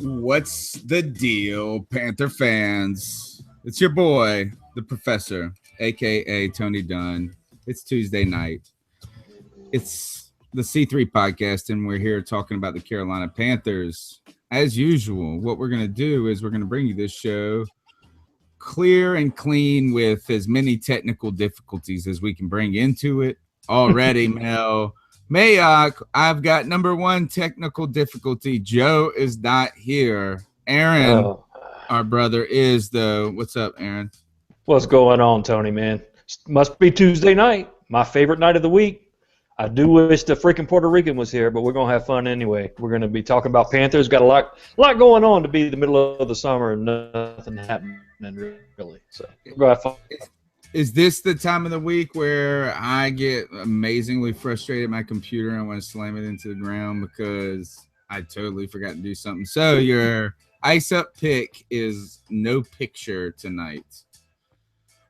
What's the deal, Panther fans? It's your boy, the professor, aka Tony Dunn. It's Tuesday night. It's the C3 podcast, and we're here talking about the Carolina Panthers. As usual, what we're going to do is we're going to bring you this show clear and clean with as many technical difficulties as we can bring into it. Already, Mel Mayock, I've got number one technical difficulty. Joe is not here. Aaron, Oh, our brother, is though. What's up, Aaron? what's going on, Tony, man? Must be Tuesday night, my favorite night of the week. I do wish the freaking Puerto Rican was here, but we're going to have fun anyway. We're going to be talking about Panthers. Got a lot going on to be the middle of the summer and nothing happening really. So we're going to have fun. Is this the time of the week where I get amazingly frustrated at my computer and I want to slam it into the ground because I totally forgot to do something? So your ice up pick is no picture tonight.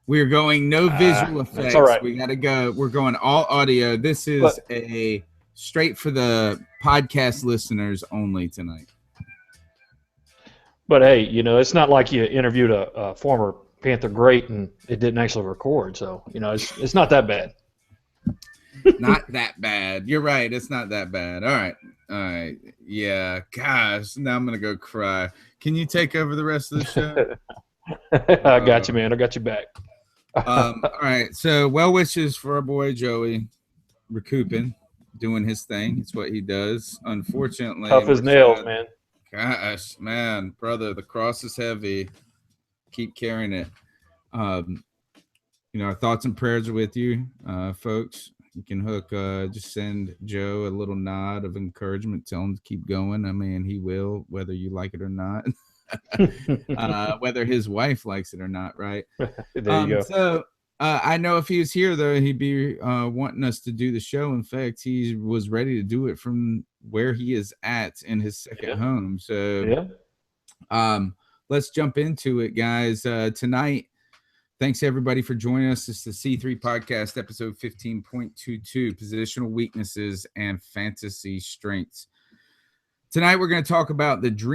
We're going no visual effects. That's all right. We got to go. We're going all audio. This is a straight for the podcast listeners only tonight. But hey, it's not like you interviewed a former Panther great and it didn't actually record. So, it's not that bad. Not that bad. You're right. It's not that bad. All right. Yeah. Gosh, now I'm going to go cry. Can you take over the rest of the show? I got you, man. I got you back. All right. So, well wishes for our boy Joey recouping, doing his thing. It's what he does. Unfortunately, Tough as nails, man. Gosh, man, brother, the cross is heavy. Keep carrying it. Our thoughts and prayers are with you, folks. You can just send Joe a little nod of encouragement. Tell him to keep going. I mean, he will, whether you like it or not. Whether his wife likes it or not, right? There you go. So I know if he was here, though, he'd be wanting us to do the show. In fact, he was ready to do it from where he is at in his second home. So let's jump into it, guys. Tonight, thanks everybody for joining us. It's the C3 podcast, episode 15.22, positional weaknesses and fantasy strengths. Tonight, we're going to talk about the do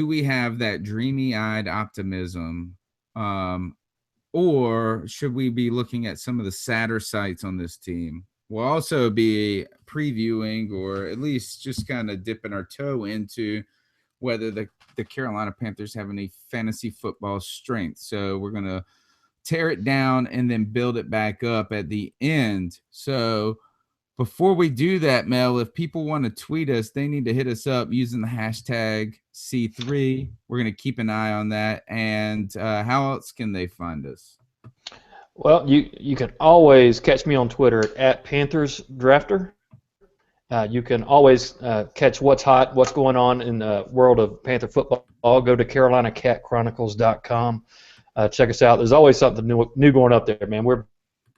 we have that dreamy-eyed optimism? Or should we be looking at some of the sadder sites on this team? We'll also be previewing, or at least just kind of dipping our toe into whether the Carolina Panthers have any fantasy football strength. So we're going to tear it down and then build it back up at the end. So before we do that, Mel, if people want to tweet us, they need to hit us up using the hashtag C3. We're going to keep an eye on that. And how else can they find us? Well, you can always catch me on Twitter at Panthers Drafter. You can always catch what's hot, what's going on in the world of Panther football. Go to CarolinaCatChronicles.com. Check us out. There's always something new going up there, man. We're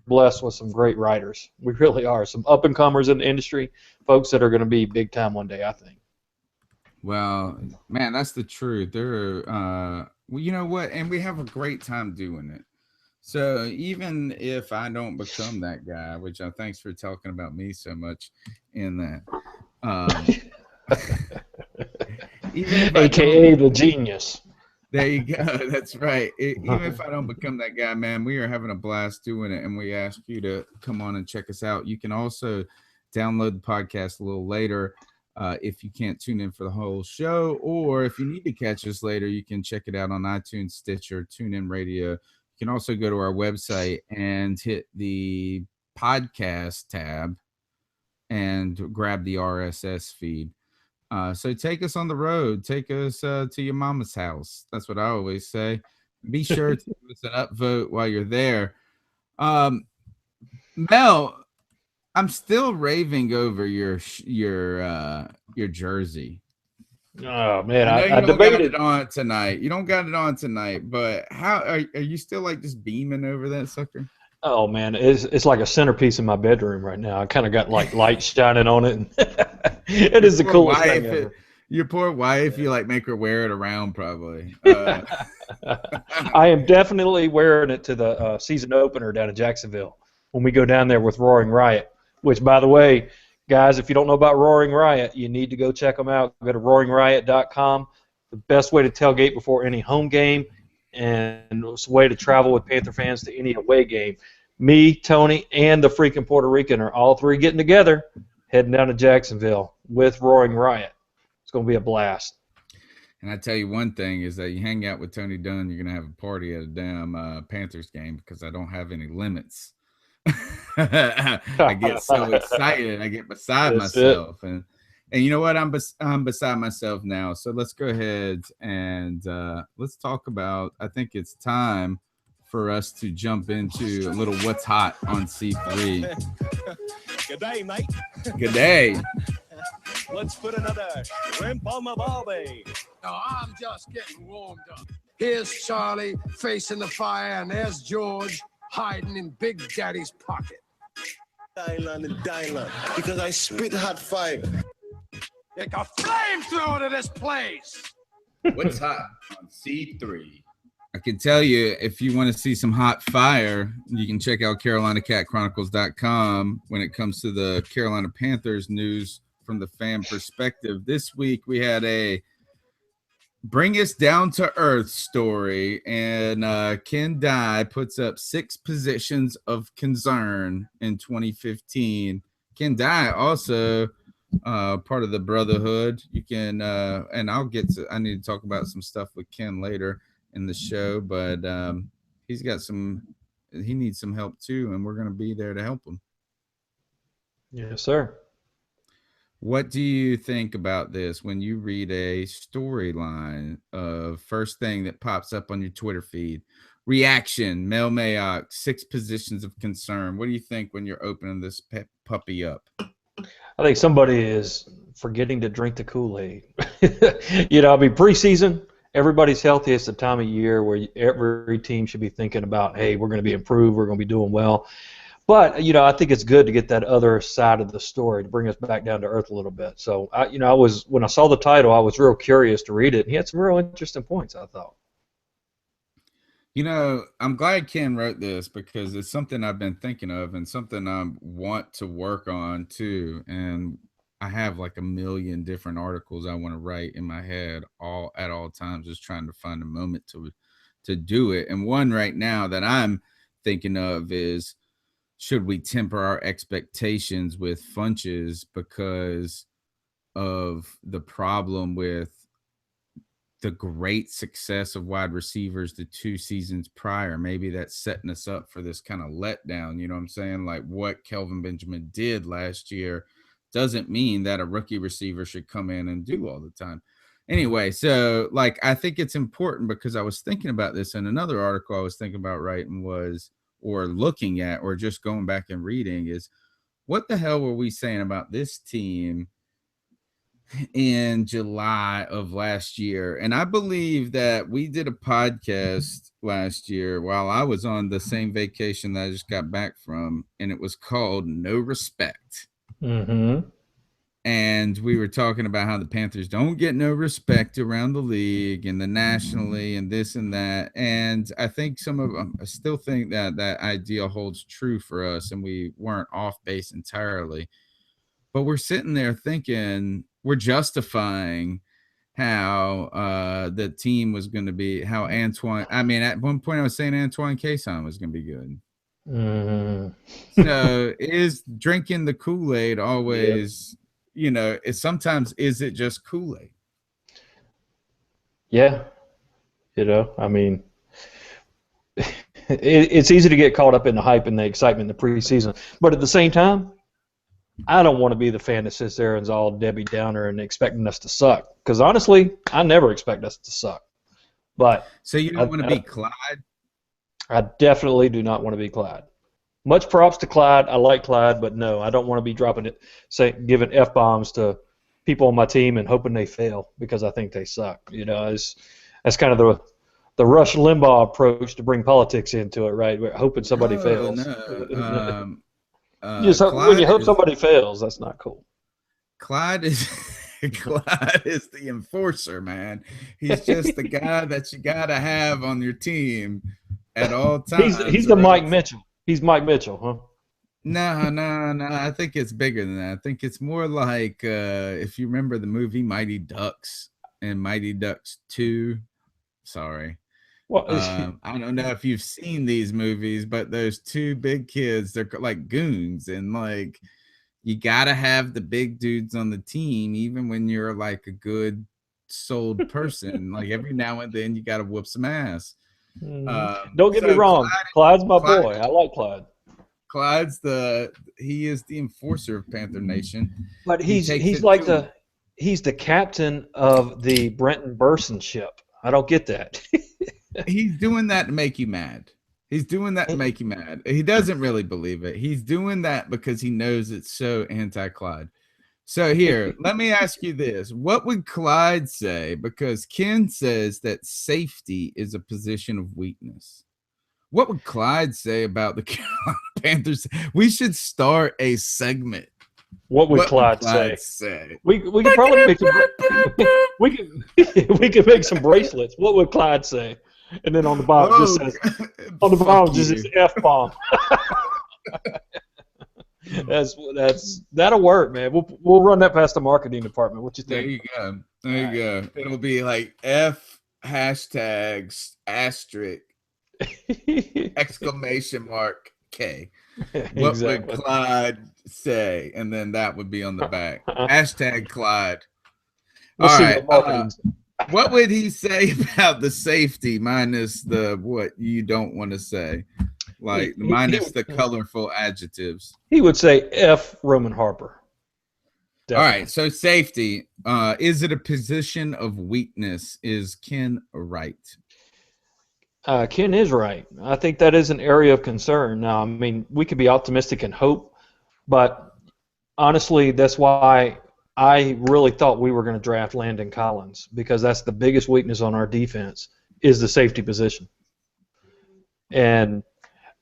blessed with some great writers. We really are. Some up-and-comers in the industry, folks that are going to be big time one day, I think. Well, man, that's the truth. You know what? And we have a great time doing it. So even if I don't become that guy, which thanks for talking about me so much in that. AKA the genius. There you go. That's right. Even if I don't become that guy, man, we are having a blast doing it, and we ask you to come on and check us out. You can also download the podcast a little later if you can't tune in for the whole show, or if you need to catch us later, you can check it out on iTunes, Stitcher, TuneIn Radio. You can also go to our website and hit the podcast tab and grab the RSS feed. So take us on the road. Take us to your mama's house. That's what I always say. Be sure to give us an upvote while you're there. Mel, I'm still raving over your jersey. Oh man, I know I you don't debated got it on tonight. You don't got it on tonight, but how are you still like just beaming over that sucker? Oh man, it's like a centerpiece in my bedroom right now. I kind of got like lights shining on it. It is the coolest thing ever. Your poor wife, you like make her wear it around probably. I am definitely wearing it to the season opener down in Jacksonville when we go down there with Roaring Riot. Which, by the way, guys, if you don't know about Roaring Riot, you need to go check them out. Go to roaringriot.com. The best way to tailgate before any home game, and it's a way to travel with Panther fans to any away game. Me, Tony, and the freaking Puerto Rican are all three getting together, heading down to Jacksonville with Roaring Riot. It's going to be a blast. And I tell you one thing is that you hang out with Tony Dunn, you're going to have a party at a damn Panthers game because I don't have any limits. I get so excited. I get beside myself. And you know what? I'm beside myself now. So let's go ahead and let's talk about, I think it's time for us to jump into a little what's hot on C3. Good day, mate. Good day. Let's put another shrimp on the barbie. No, I'm just getting warmed up. Here's Charlie facing the fire, and there's George hiding in Big Daddy's pocket. Dylan and Dylan, because I spit hot fire. Take a flamethrower to this place. What's hot on C3? I can tell you, if you want to see some hot fire, you can check out CarolinaCatChronicles.com when it comes to the Carolina Panthers news from the fan perspective. This week we had a bring us down to earth story, and Ken Dye puts up 6 positions of concern in 2015. Ken Dye also part of the Brotherhood. You can and I need to talk about some stuff with Ken later in the show, but he needs some help too, and we're going to be there to help him. Yes, sir. What do you think about this when you read a storyline of first thing that pops up on your Twitter feed? Reaction, Mel Mayock, 6 positions of concern. What do you think when you're opening this puppy up? I think somebody is forgetting to drink the Kool-Aid. Preseason, everybody's healthy. It's the time of year where every team should be thinking about, hey, we're going to be improved, we're going to be doing well. But, I think it's good to get that other side of the story to bring us back down to earth a little bit. So, when I saw the title, I was real curious to read it. He had some real interesting points, I thought. I'm glad Ken wrote this because it's something I've been thinking of and something I want to work on too. And I have like a million different articles I want to write in my head at all times, just trying to find a moment to do it. And one right now that I'm thinking of is, should we temper our expectations with Funches because of the problem with the great success of wide receivers the 2 seasons prior? Maybe that's setting us up for this kind of letdown. You know what I'm saying? Like what Kelvin Benjamin did last year doesn't mean that a rookie receiver should come in and do all the time. Anyway, so I think it's important because I was thinking about this in another article I was thinking about writing or looking at or just going back and reading is, what the hell were we saying about this team in July of last year? And I believe that we did a podcast last year while I was on the same vacation that I just got back from, and it was called No Respect. Mm-hmm. And we were talking about how the Panthers don't get no respect around the league and the nationally and this and that. And I think I still think that idea holds true for us, and we weren't off base entirely. But we're sitting there thinking, we're justifying how the team was going to be, how Antoine, at one point I was saying Antoine Cason was going to be good. Mm-hmm. So is drinking the Kool-Aid always... sometimes is it just Kool-Aid? Yeah. It's easy to get caught up in the hype and the excitement in the preseason. But at the same time, I don't want to be the fan that sits there and is all Debbie Downer and expecting us to suck. Because honestly, I never expect us to suck. But so you don't want to be Clyde? I definitely do not want to be Clyde. Much props to Clyde. I like Clyde, but no, I don't want to be giving F-bombs to people on my team and hoping they fail because I think they suck. That's kind of the Rush Limbaugh approach to bring politics into it, right? We're hoping somebody fails. No. When you hope somebody fails, that's not cool. Clyde is the enforcer, man. He's just the guy that you got to have on your team at all times. He's the Mike Mitchell. He's Mike Mitchell, huh? No. I think it's bigger than that. I think it's more like if you remember the movie Mighty Ducks and Mighty Ducks 2. Sorry. Well, I don't know if you've seen these movies, but those two big kids, they're like goons, and like you gotta have the big dudes on the team, even when you're like a good souled person. Like every now and then you gotta whoop some ass. don't get me So wrong, Clyde's my Clyde boy. I like Clyde. Clyde's he is the enforcer of Panther Nation. But He he's takes he's it like to him. he's the captain of the Brenton Burson ship. I don't get that. He's doing that to make you mad. He's doing that to make you mad. He doesn't really believe it. He's doing that because he knows it's so anti-Clyde. So here, let me ask you this. What would Clyde say? Because Ken says that safety is a position of weakness. What would Clyde say about the Carolina Panthers? We should start a segment. What would Clyde say? We could probably make some we could make some bracelets. What would Clyde say? And then on the bottom just says just says F-bomb. That'll work, man. We'll run that past the marketing department. What you think? There you go. It'll be like F hashtags asterisk exclamation mark K. What would Clyde say? And then that would be on the back. Hashtag Clyde. All right. What would he say about the safety minus the what you don't want to say? Like minus the colorful adjectives. He would say F Roman Harper. Definitely. All right. So safety. Is it a position of weakness? Is Ken right? Ken is right. I think that is an area of concern. Now, I mean, we could be optimistic and hope, but honestly, that's why I really thought we were going to draft Landon Collins, because that's the biggest weakness on our defense is the safety position. And,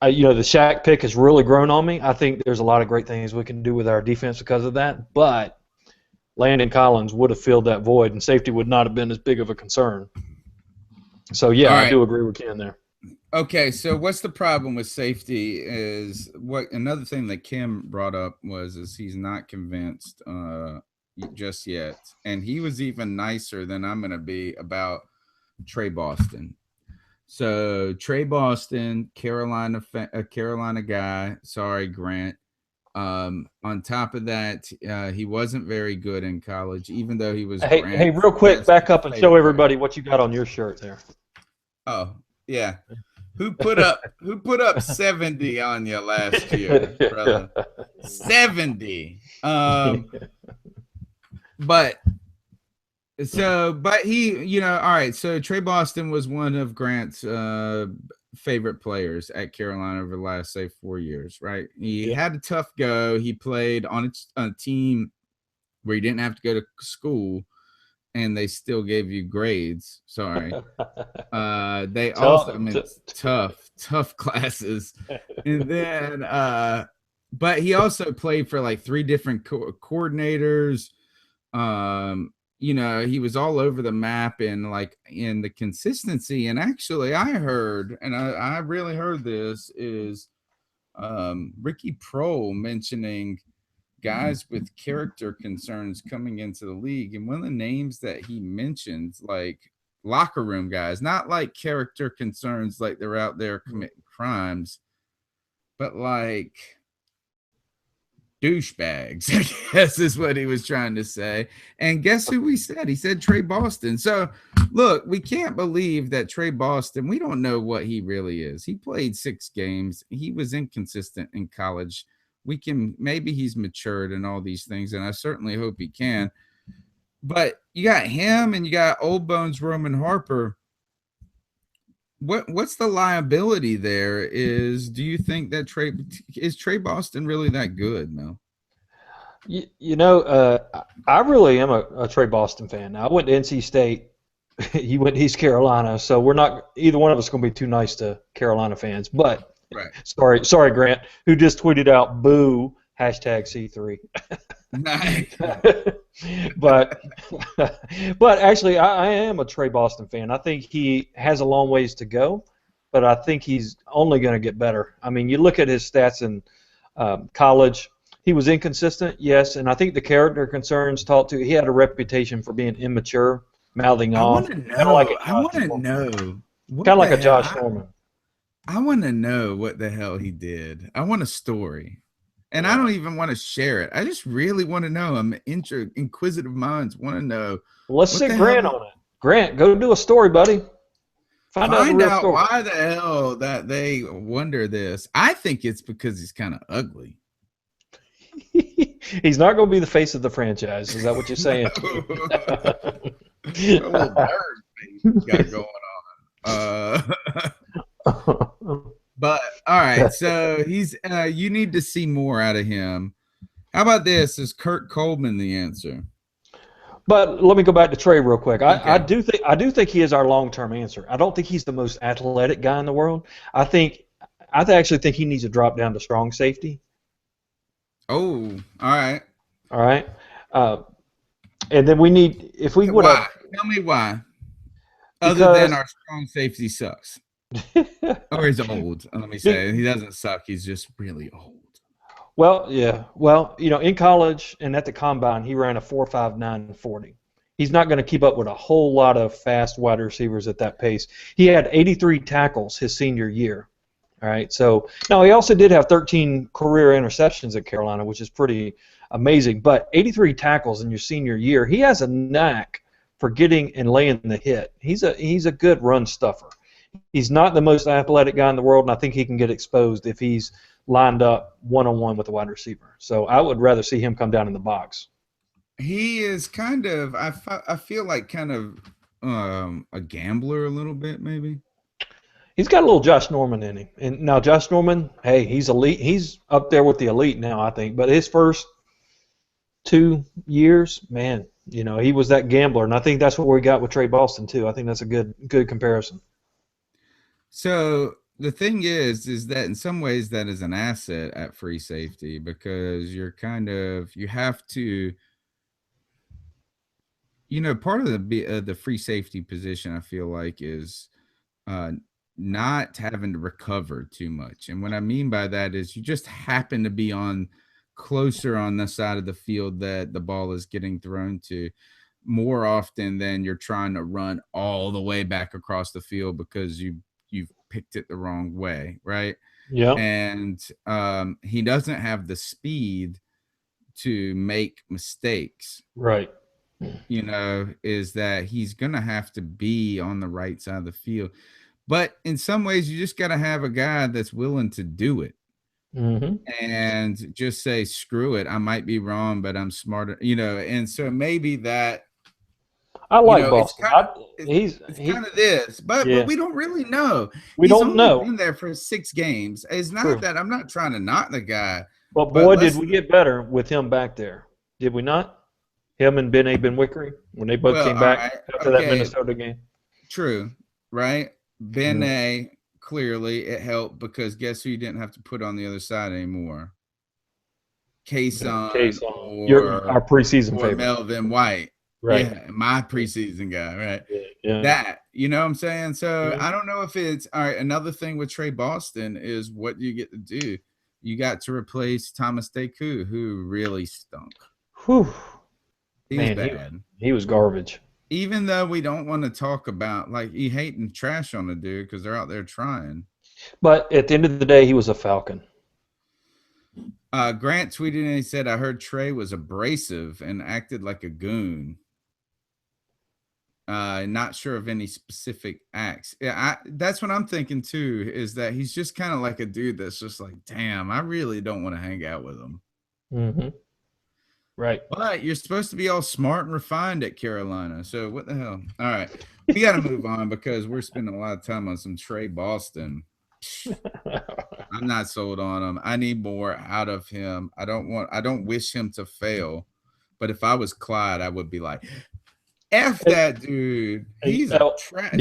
the Shaq pick has really grown on me. I think there's a lot of great things we can do with our defense because of that, but Landon Collins would have filled that void, and safety would not have been as big of a concern. So, yeah, I do agree with Ken there. Okay, so what's the problem with safety is what another thing that Kim brought up is he's not convinced just yet. And he was even nicer than I'm going to be about Trey Boston. So Trey Boston, Carolina guy. Sorry, Grant. On top of that, he wasn't very good in college, even though he was. Hey, real quick, back up and show everybody what you got on your shirt there. Oh, yeah. Who put up 70 on you last year, brother? 70. But he, all right. So Trey Boston was one of Grant's favorite players at Carolina over the last, say, 4 years, right? He had a tough go. He played on a team where he didn't have to go to school, and they still gave you grades. Sorry. They tough classes. And then, but he also played for like 3 different coordinators. He was all over the map and like in the consistency. And actually I heard, and I really heard this is Ricky Prohl mentioning guys with character concerns coming into the league. And one of the names that he mentioned, like locker room guys, not like character concerns, like they're out there committing crimes, but like douchebags, I guess is what he was trying to say. And guess who we said? He said Trey Boston. So look, we can't believe that Trey Boston, we don't know what he really is. He played 6 games. He was inconsistent in college. Maybe he's matured and all these things, and I certainly hope he can. But you got him and you got old bones Roman Harper. What's the liability there? Do you think that Trey Boston really that good, Mel? I really am a Trey Boston fan. Now, I went to NC State. He went to East Carolina, so we're not either one of us going to be too nice to Carolina fans. But right. Sorry, Grant, who just tweeted out "boo" #C3. Nice. but actually, I am a Trey Boston fan. I think he has a long ways to go, but I think he's only going to get better. I mean, you look at his stats in College, he was inconsistent, yes, and I think the character concerns talked to. He had a reputation for being immature, mouthing off, kind of like I want to know. kind of like a Josh Norman. I want to know what the hell he did. I want a story. And I don't even want to share it. I just really want to know. I'm inquisitive minds want to know. Let's sit Grant on it. Grant, go do a story, buddy. Find out why the hell that they wonder this. I think it's because he's kind of ugly. He's not going to be the face of the franchise. Is that what you're saying? A little bird face he's got going on. But all right, so he's. You need to see more out of him. How about this? Is Kurt Coleman the answer? But let me go back to Trey real quick. Okay. I do think he is our long-term answer. I don't think he's the most athletic guy in the world. I actually think he needs to drop down to strong safety. Oh, all right. All right. And then we need, if we would have. Tell me why. Other than our strong safety sucks. Or he's old. Let me say. He doesn't suck. He's just really old. Well, yeah. Well, in college and at the combine, he ran a 4.59 40. He's not going to keep up with a whole lot of fast wide receivers at that pace. He had 83 tackles his senior year. All right. So now he also did have 13 career interceptions at Carolina, which is pretty amazing. But 83 tackles in your senior year, he has a knack for getting and laying the hit. He's a good run stuffer. He's not the most athletic guy in the world, and I think he can get exposed if he's lined up one-on-one with a wide receiver. So I would rather see him come down in the box. He is kind of, I feel like kind of a gambler a little bit, maybe. He's got a little Josh Norman in him. And now Josh Norman, hey, he's elite. He's up there with the elite now, I think. But his first 2 years, man, he was that gambler. And I think that's what we got with Trey Boston, too. I think that's a good comparison. So the thing is that in some ways that is an asset at free safety because you have to, part of the free safety position I feel like is not having to recover too much. And what I mean by that is you just happen to be closer on the side of the field that the ball is getting thrown to more often than you're trying to run all the way back across the field because you've picked it the wrong way, right? Yeah. And he doesn't have the speed to make mistakes. Right. Is that he's going to have to be on the right side of the field. But in some ways, you just got to have a guy that's willing to do it. Mm-hmm. And just say, screw it. I might be wrong, but I'm smarter, and so maybe that. I like Boston. It's kind of this, but we don't really know. He's don't know. Been there for 6 games. It's not that I'm not trying to knock the guy. But boy, did we get better with him back there? Did we not? Him and Ben Wickery when they both came back after that Minnesota game. True, right? Ben clearly it helped because guess who you didn't have to put on the other side anymore? Kason, our preseason favorite, Melvin White. Right. Yeah, my preseason guy, right? Yeah. That, you know what I'm saying? So I don't know if it's all right. Another thing with Trey Boston is what you get to do. You got to replace Thomas Deku, who really stunk. Whew. He was bad. He was garbage. Even though we don't want to talk about you hating trash on the dude because they're out there trying. But at the end of the day, he was a Falcon. Grant tweeted and he said, I heard Trey was abrasive and acted like a goon. Not sure of any specific acts. Yeah, that's what I'm thinking too, is that he's just kind of like a dude that's just like, damn, I really don't want to hang out with him. Mm-hmm. Right. But you're supposed to be all smart and refined at Carolina. So what the hell? All right. We got to move on because we're spending a lot of time on some Trey Boston. I'm not sold on him. I need more out of him. I don't wish him to fail. But if I was Clyde, I would be like, F that dude. He's a trash.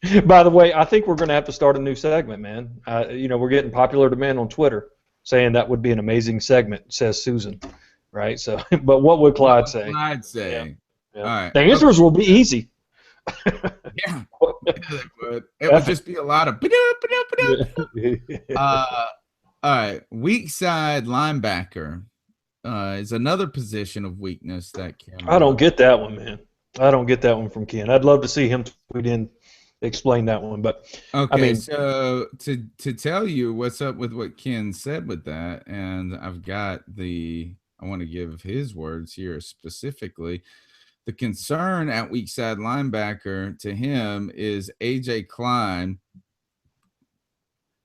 Yeah. By the way, I think we're going to have to start a new segment, man. We're getting popular demand on Twitter saying that would be an amazing segment, says Susan. Right? So, but what would Clyde say? Clyde say. Yeah. All right. The answers will be easy. Yeah. It would just be a lot of All right, weak side linebacker is another position of weakness that can. I don't get that one, man. I don't get that one from Ken. I'd love to see him tweet in, explain that one. But I Okay, mean, so to tell you what's up with what Ken said with that, and I've got I want to give his words here specifically. The concern at weak side linebacker to him is AJ Klein.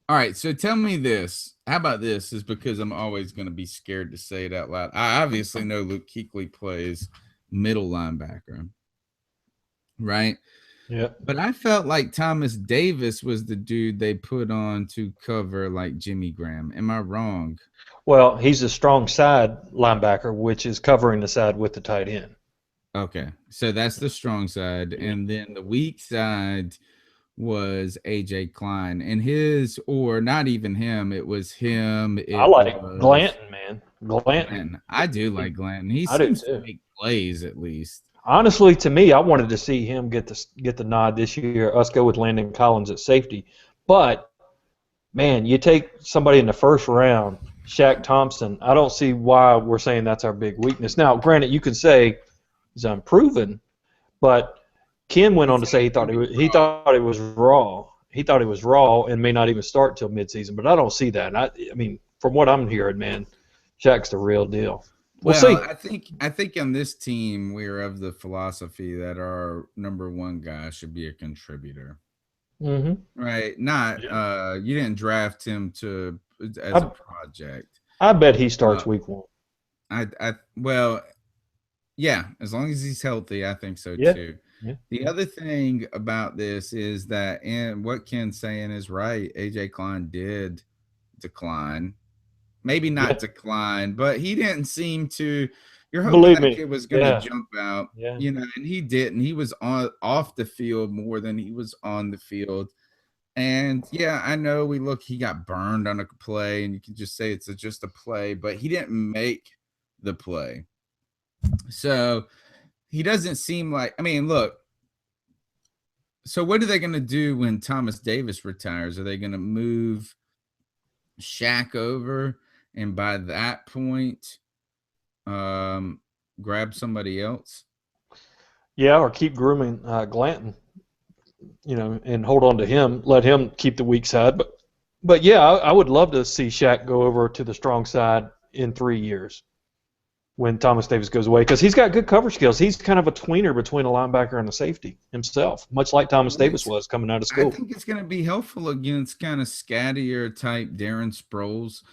All right, so tell me this. How about this? Is because I'm always going to be scared to say it out loud. I obviously know Luke Kuechly plays middle linebacker, right? yeah. But I felt like Thomas Davis was the dude they put on to cover like Jimmy Graham. Am I wrong? Well, he's a strong side linebacker, which is covering the side with the tight end. Okay, so that's the strong side, and then the weak side was AJ Klein, and or not even him. It was him. I It like was Glanton, man. Glanton. Glenn. I do like Glenn. He I do seems to too. make plays at least. Honestly, to me, I wanted to see him get the nod this year. Us go with Landon Collins at safety, but man, you take somebody in the first round, Shaq Thompson. I don't see why we're saying that's our big weakness. Now, granted, you could say he's unproven, but Ken went on to say he thought it was raw. He thought it was raw and may not even start till midseason. But I don't see that. I mean, from what I'm hearing, man, Shaq's the real deal. We'll see. I think on this team we're of the philosophy that our number one guy should be a contributor. Mm-hmm. Right? Not you didn't draft him as a project. I bet he starts week one. Well, yeah, as long as he's healthy, I think so too. Yeah. The other thing about this is that, and what Ken's saying is right, AJ Klein did decline. Maybe not decline, but he didn't seem to. You're hoping Believe that me. kid was going to jump out, Yeah. And he didn't. He was off the field more than he was on the field. And yeah, I know he got burned on a play, and you can just say it's just a play, but he didn't make the play. So he doesn't seem like, I mean, look, so what are they going to do when Thomas Davis retires? Are they going to move Shaq over and by that point grab somebody else? Yeah, or keep grooming Glanton, and hold on to him, let him keep the weak side. But yeah, I would love to see Shaq go over to the strong side in 3 years when Thomas Davis goes away, because he's got good cover skills. He's kind of a tweener between a linebacker and a safety himself, much like Thomas Davis was coming out of school. I think it's going to be helpful against kind of scattier type Darren Sproles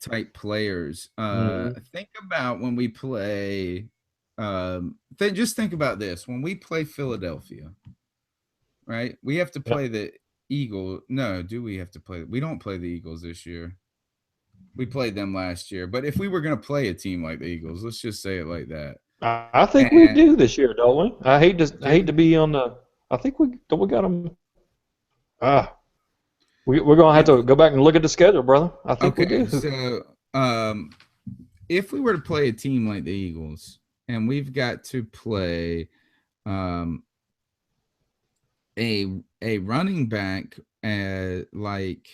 type players. Think about when we play. Just think about this: when we play Philadelphia, right? We have to play the Eagles. No, do we have to play? We don't play the Eagles this year. We played them last year. But if we were going to play a team like the Eagles, let's just say it like that. I think we do this year, don't we? I hate to be on the. I think we got them. We're gonna have to go back and look at the schedule, brother. I think we do. So, if we were to play a team like the Eagles, and we've got to play, a running back, like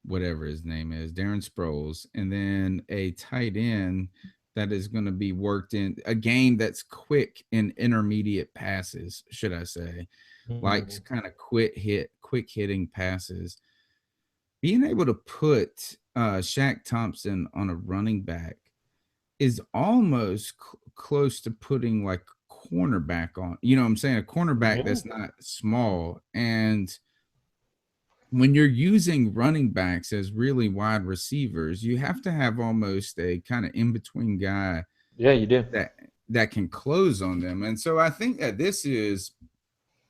whatever his name is, Darren Sproles, and then a tight end that is going to be worked in a game that's quick in intermediate passes, should I say, like kind of quick hitting passes. Being able to put Shaq Thompson on a running back is almost close to putting like cornerback on. You know what I'm saying? A cornerback that's not small. And when you're using running backs as really wide receivers, you have to have almost a kind of in-between guy. Yeah, you do. That can close on them. And so I think that this is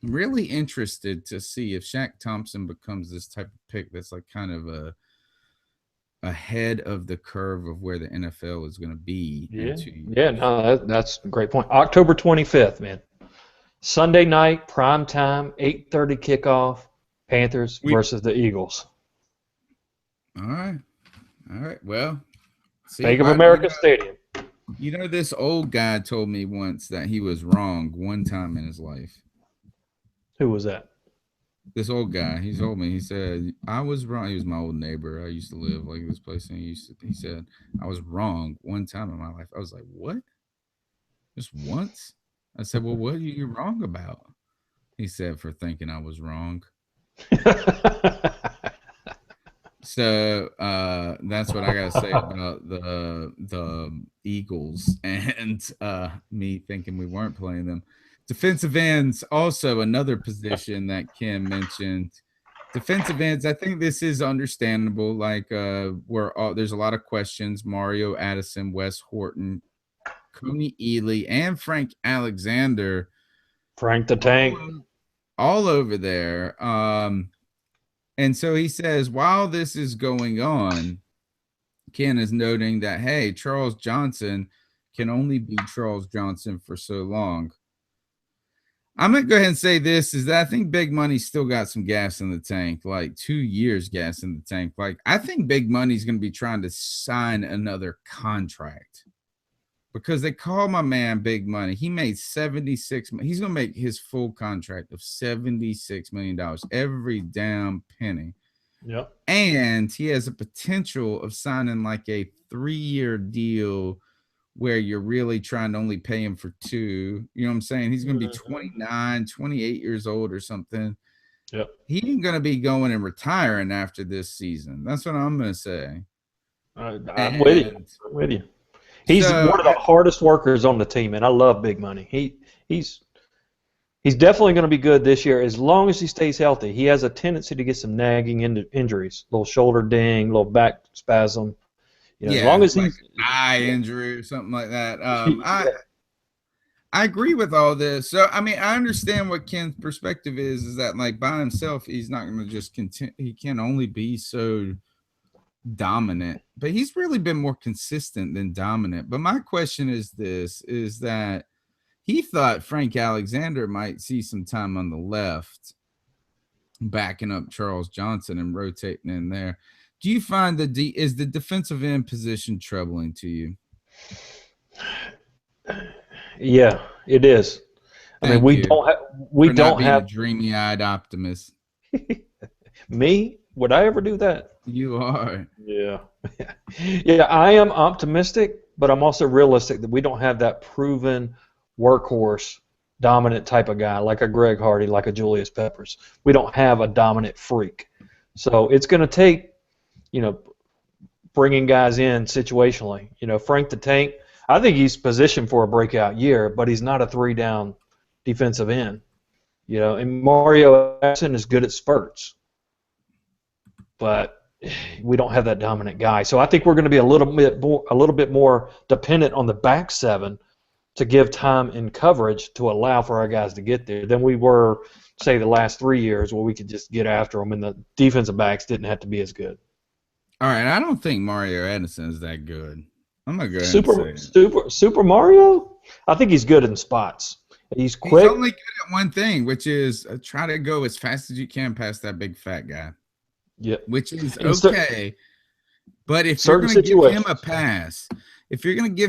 really interested to see if Shaq Thompson becomes this type of pick that's like kind of ahead of the curve of where the NFL is going to be. Yeah, no, that's a great point. October 25th, man. Sunday night, prime time, 8:30 kickoff. Panthers versus the Eagles. All right. Well, Bank of America Stadium. You know, this old guy told me once that he was wrong one time in his life. Who was that? This old guy, he told me, he said, I was wrong. He was my old neighbor. I used to live like this place, and he said, I was wrong one time in my life. I was like, what? Just once? I said, well, what are you wrong about? He said, for thinking I was wrong. So that's what I gotta say about the Eagles and me thinking we weren't playing them. Defensive ends, also another position that Kim mentioned. Defensive ends, I think this is understandable. Like there's a lot of questions. Mario Addison, Wes Horton, Coney Ely, and Frank Alexander. Frank the Tank. All over there. And so he says, while this is going on, Ken is noting that, hey, Charles Johnson can only be Charles Johnson for so long. I'm going to go ahead and say this is that I think Big Money's still got some gas in the tank, like 2 years gas in the tank. Like, I think Big Money's going to be trying to sign another contract because they call my man Big Money. He made $76 million. He's going to make his full contract of $76 million, every damn penny. Yep. And he has a potential of signing like a 3-year deal where you're really trying to only pay him for 2. You know what I'm saying? He's going to be 29, 28 years old or something. Yep. He ain't going to be going and retiring after this season. That's what I'm going to say. I'm with you. I'm with you. He's one of the hardest workers on the team, and I love Big Money. He's definitely going to be good this year as long as he stays healthy. He has a tendency to get some nagging injuries, little shoulder ding, little back spasm. You know, as long as he's like eye injury or something like that. I agree with all this. So I mean, I understand what Ken's perspective is that like by himself, he's not going to just continue. He can only be so dominant, but he's really been more consistent than dominant. But my question is this: is that he thought Frank Alexander might see some time on the left, backing up Charles Johnson and rotating in there. Do you find is the defensive end position troubling to you? Yeah, it is. I mean, we don't have a dreamy-eyed optimist. Me? Would I ever do that? You are. Yeah. Yeah, I am optimistic, but I'm also realistic that we don't have that proven workhorse, dominant type of guy like a Greg Hardy, like a Julius Peppers. We don't have a dominant freak. So it's going to take, bringing guys in situationally. Frank the Tank, I think he's positioned for a breakout year, but he's not a 3-down defensive end. And Mario Addison is good at spurts, but we don't have that dominant guy. So I think we're going to be a little bit more dependent on the back seven to give time and coverage to allow for our guys to get there than we were, say, the last 3 years where we could just get after them and the defensive backs didn't have to be as good. All right, I don't think Mario Addison is that good. I'm gonna go ahead and say Super Mario. I think he's good in spots. He's quick. He's only good at one thing, which is try to go as fast as you can past that big fat guy. Yeah, which is okay. But if you're gonna give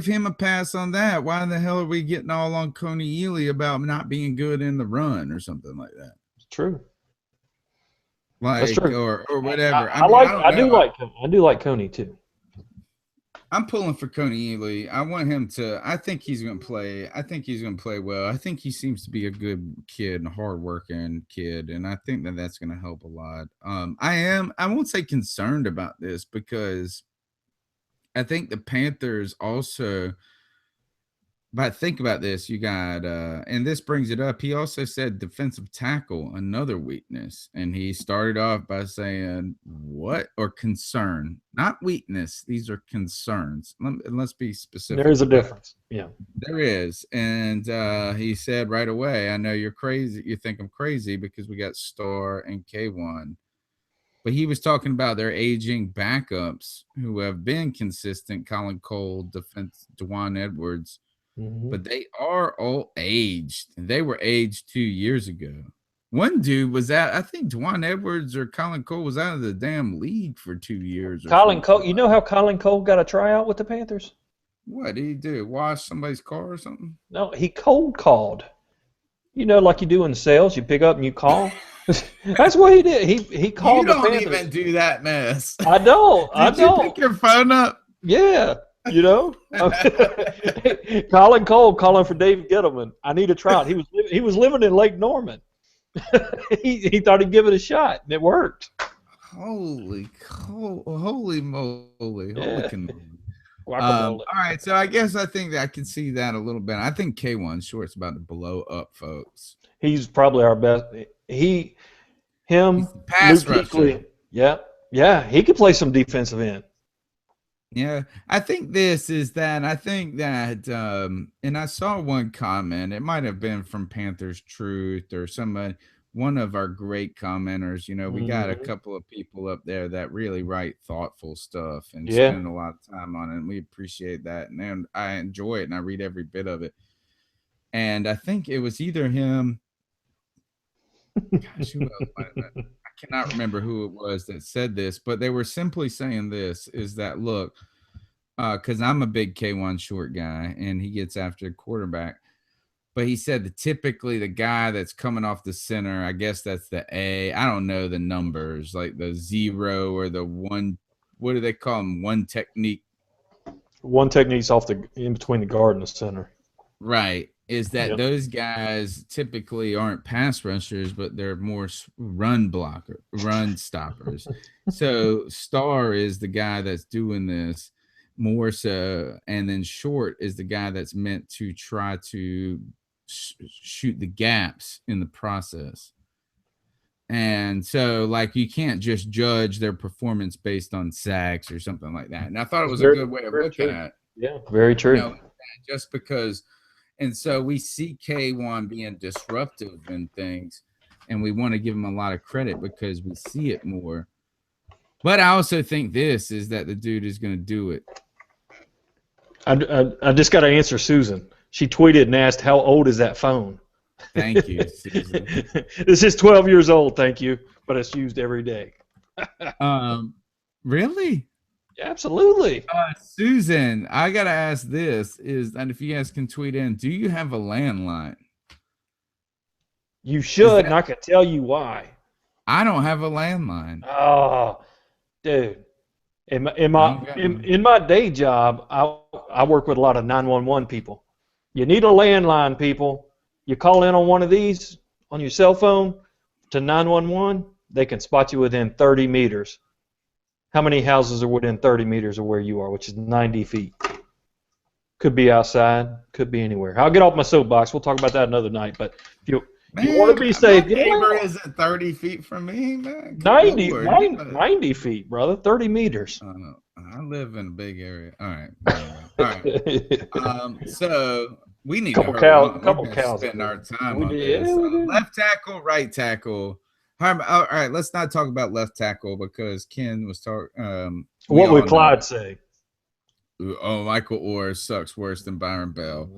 him a pass, on that, why the hell are we getting all on Coney Ely about not being good in the run or something like that? It's true. Like, That's true. or whatever. I do like Coney too. I'm pulling for Coney Ely. I want him to. I think he's going to play. I think he's going to play well. I think he seems to be a good kid and hardworking kid, and I think that's going to help a lot. I won't say concerned about this because I think the Panthers also. But think about this, you got, and this brings it up. He also said defensive tackle, another weakness. And he started off by saying what? Or concern, not weakness. These are concerns. Let's be specific. There is a difference. Yeah. There is. And he said right away, I know you're crazy. You think I'm crazy because we got Star and K1. But he was talking about their aging backups who have been consistent. Colin Cole, Dwan Edwards. Mm-hmm. But they are all aged. They were aged 2 years ago. One dude was out. I think Dwan Edwards or Colin Cole was out of the damn league for 2 years. Colin Cole, you know how Colin Cole got a tryout with the Panthers? What did he do? Wash somebody's car or something? No, he cold called. Like you do in sales, you pick up and you call. That's what he did. He called You the don't Panthers. even do that mess. I don't. Did you pick your phone up? Yeah, you know. Colin Cole calling for Dave Gettleman. I need a tryout. He was living in Lake Norman. he thought he'd give it a shot, and it worked. Holy moly! Holy cannoli. Guacamole. All right, so I guess I think that I can see that a little bit. I think K1 Short's about to blow up, folks. He's probably our best. Him, He's the pass Luke rusher. Kuechly. Yeah, he could play some defensive end. Yeah, I think that, and I saw one comment. It might have been from Panthers Truth or somebody, one of our great commenters. You know, we got a couple of people up there that really write thoughtful stuff and spend a lot of time on it, and we appreciate that. And I enjoy it, and I read every bit of it. And I think it was either him. Gosh, who else might have been? I cannot remember who it was that said this, but they were simply saying this, is that, look, because I'm a big K1 Short guy, and he gets after the quarterback. But he said that typically the guy that's coming off the center, I guess that's the A. I don't know the numbers, like the 0 or the 1. What do they call them? One technique. One technique's in between the guard and the center. Right. Is that those guys typically aren't pass rushers, but they're more run stoppers. So Star is the guy that's doing this more so, and then Short is the guy that's meant to try to shoot the gaps in the process. And so, like, you can't just judge their performance based on sacks or something like that. And I thought it was a good way of looking at it. Yeah, very true. You know, just because. And so we see K1 being disruptive in things, and we want to give him a lot of credit because we see it more. But I also think this is that the dude is going to do it. I just got to answer Susan. She tweeted and asked, how old is that phone? Thank you, Susan. This is 12 years old, thank you, but it's used every day. Really? Absolutely. Susan, I got to ask this, and if you guys can tweet in, do you have a landline? You should, and I can tell you why. I don't have a landline. Oh, dude. In my day job, I work with a lot of 911 people. You need a landline, people. You call in on one of these on your cell phone to 911, they can spot you within 30 meters. How many houses are within 30 meters of where you are, which is 90 feet? Could be outside, could be anywhere. I'll get off my soapbox. We'll talk about that another night. But if you want to be safe, my neighbor isn't 30 feet from me, man. 90 feet, brother. 30 meters. I live in a big area. All right. So we need couple cows. Spend our time on this. Left tackle, right tackle. All right, let's not talk about left tackle because Ken was talking. What would Clyde say? Oh, Michael Orr sucks worse than Byron Bell.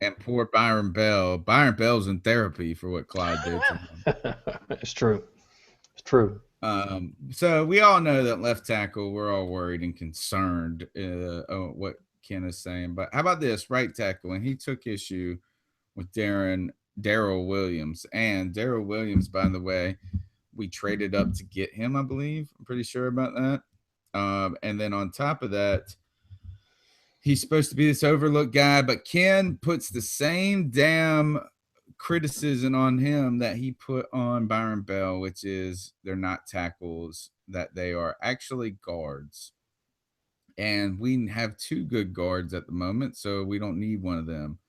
And poor Byron Bell. Byron Bell's in therapy for what Clyde did to him. It's true. It's true. So we all know that left tackle, we're all worried and concerned what Ken is saying. But how about this right tackle? And he took issue with Daryl Williams. And Daryl Williams, by the way, we traded up to get him, I believe. I'm pretty sure about that. And then on top of that, he's supposed to be this overlooked guy, but Ken puts the same damn criticism on him that he put on Byron Bell, which is they're not tackles, that they are actually guards. And we have two good guards at the moment, so we don't need one of them.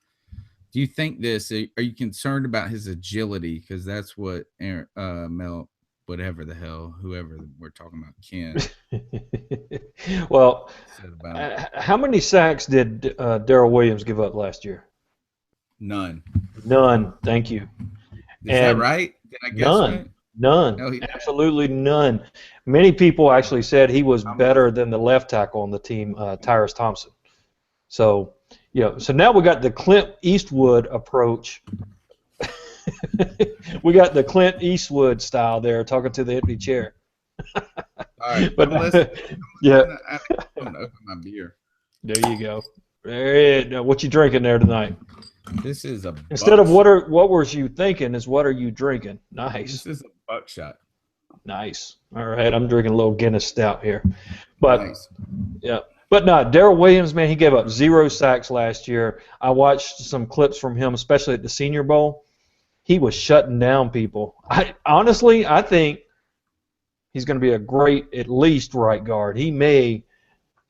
Do you think this? Are you concerned about his agility? Because that's what Mel, whatever the hell, whoever we're talking about, Ken. Well, how many sacks did Daryl Williams give up last year? None. Thank you. Is that right? Did I guess right? None. No, absolutely none. Many people actually said he was better than the left tackle on the team, Tyrus Thompson. So, so now we got the Clint Eastwood approach. We got the Clint Eastwood style there, talking to the empty chair. All right, but I'm going to open my beer. There you go. What you drinking there tonight? This is a instead of what was you thinking is what are you drinking? Nice. This is a buckshot. Nice. All right, I'm drinking a little Guinness Stout here. But, Nice. yeah. But no, Darrell Williams, man, he gave up 0 sacks last year. I watched some clips from him, especially at the Senior Bowl. He was shutting down people. Honestly, I think he's going to be a great, at least, right guard. He may,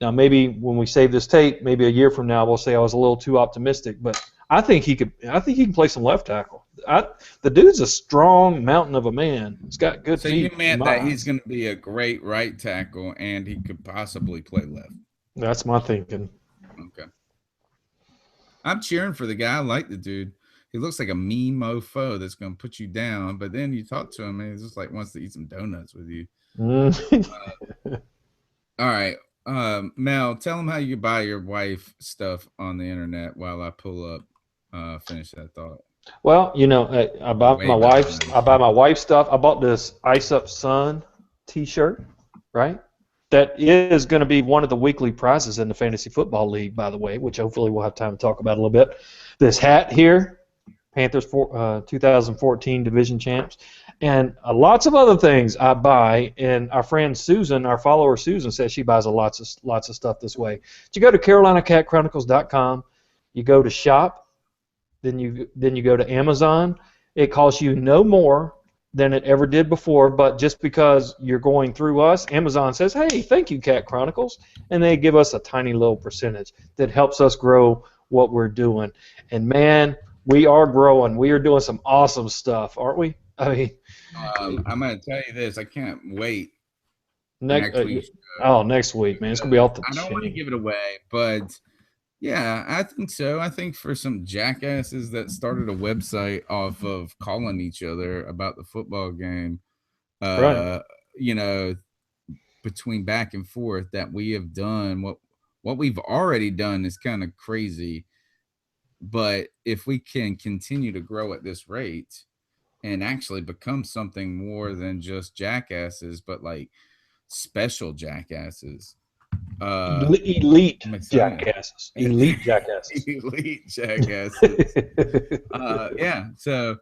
now maybe when we save this tape, maybe a year from now, we'll say I was a little too optimistic, but I think he can play some left tackle. The dude's a strong mountain of a man. He's got good So feet. you meant that he's going to be a great right tackle and he could possibly play left. That's my thinking. Okay. I'm cheering for the guy. I like the dude. He looks like a mean mofo that's going to put you down, but then you talk to him and he's just like wants to eat some donuts with you. All right. Mel, tell him how you buy your wife stuff on the internet while I pull up, finish that thought. Well, you know, I buy my wife stuff. I bought this Ice Up Sun T-shirt, right? That is going to be one of the weekly prizes in the Fantasy Football League, by the way, which hopefully we'll have time to talk about a little bit. This hat here, Panthers 2014 Division Champs, and lots of other things I buy. And our friend Susan, our follower Susan, says she buys lots of stuff this way. So you go to CarolinaCatChronicles.com, you go to shop, then you go to Amazon. It costs you no more than it ever did before, but just because you're going through us, Amazon says, hey, thank you, Cat Chronicles, and they give us a tiny little percentage that helps us grow what we're doing. And, man, we are growing. We are doing some awesome stuff, aren't we? I mean, I'm going to tell you this. I can't wait. Next week, man. It's going to be off the chain. I don't want to give it away, but yeah, I think so. I think for some jackasses that started a website off of calling each other about the football game, right. You know, between back and forth that we have done, what we've already done is kind of crazy. But if we can continue to grow at this rate and actually become something more than just jackasses, but like special jackasses. Elite jackasses. Elite jackasses. Elite jackasses. Yeah, so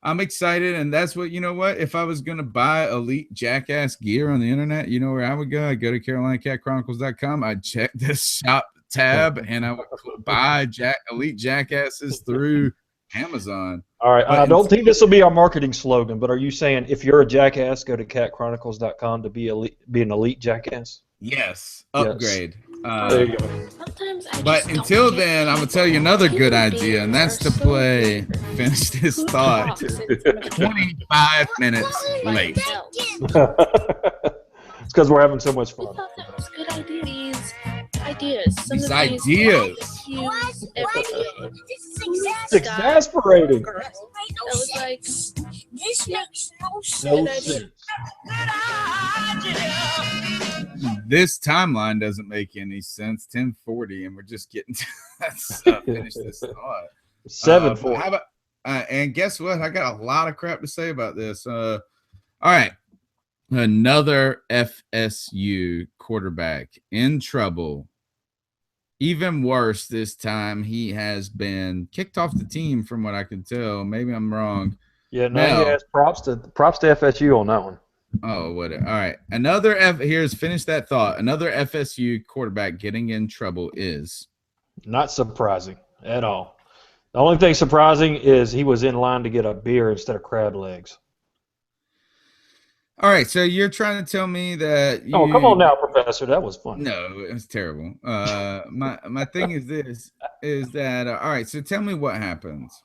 I'm excited, and that's what, you know what? If I was going to buy elite jackass gear on the internet, you know where I would go? I'd go to CarolinaCatChronicles.com. I'd check this shop tab, and I would buy elite jackasses through Amazon. All right, I don't think this will be our marketing slogan, but are you saying if you're a jackass, go to CatChronicles.com to be an elite jackass? Yes, upgrade. Yes. There you go. But until then, I'm going to tell you another good idea, and that's to finish this thought 25 minutes late. It's because we're having so much fun. I thought that was good ideas. These ideas. It's exasperating. I was like, This makes no sense. This timeline doesn't make any sense. 10:40, and we're just getting to finish this thought. 7:40. And guess what? I got a lot of crap to say about this. All right. Another FSU quarterback in trouble. Even worse this time, he has been kicked off the team from what I can tell. Maybe I'm wrong. Yeah, no, yes, props to FSU on that one. Oh, whatever. All right. Finish that thought. Another FSU quarterback getting in trouble is not surprising at all. The only thing surprising is he was in line to get a beer instead of crab legs. All right, so you're trying to tell me that Oh, come on now, Professor. That was fun. No, it was terrible. My thing is that all right, so tell me what happens.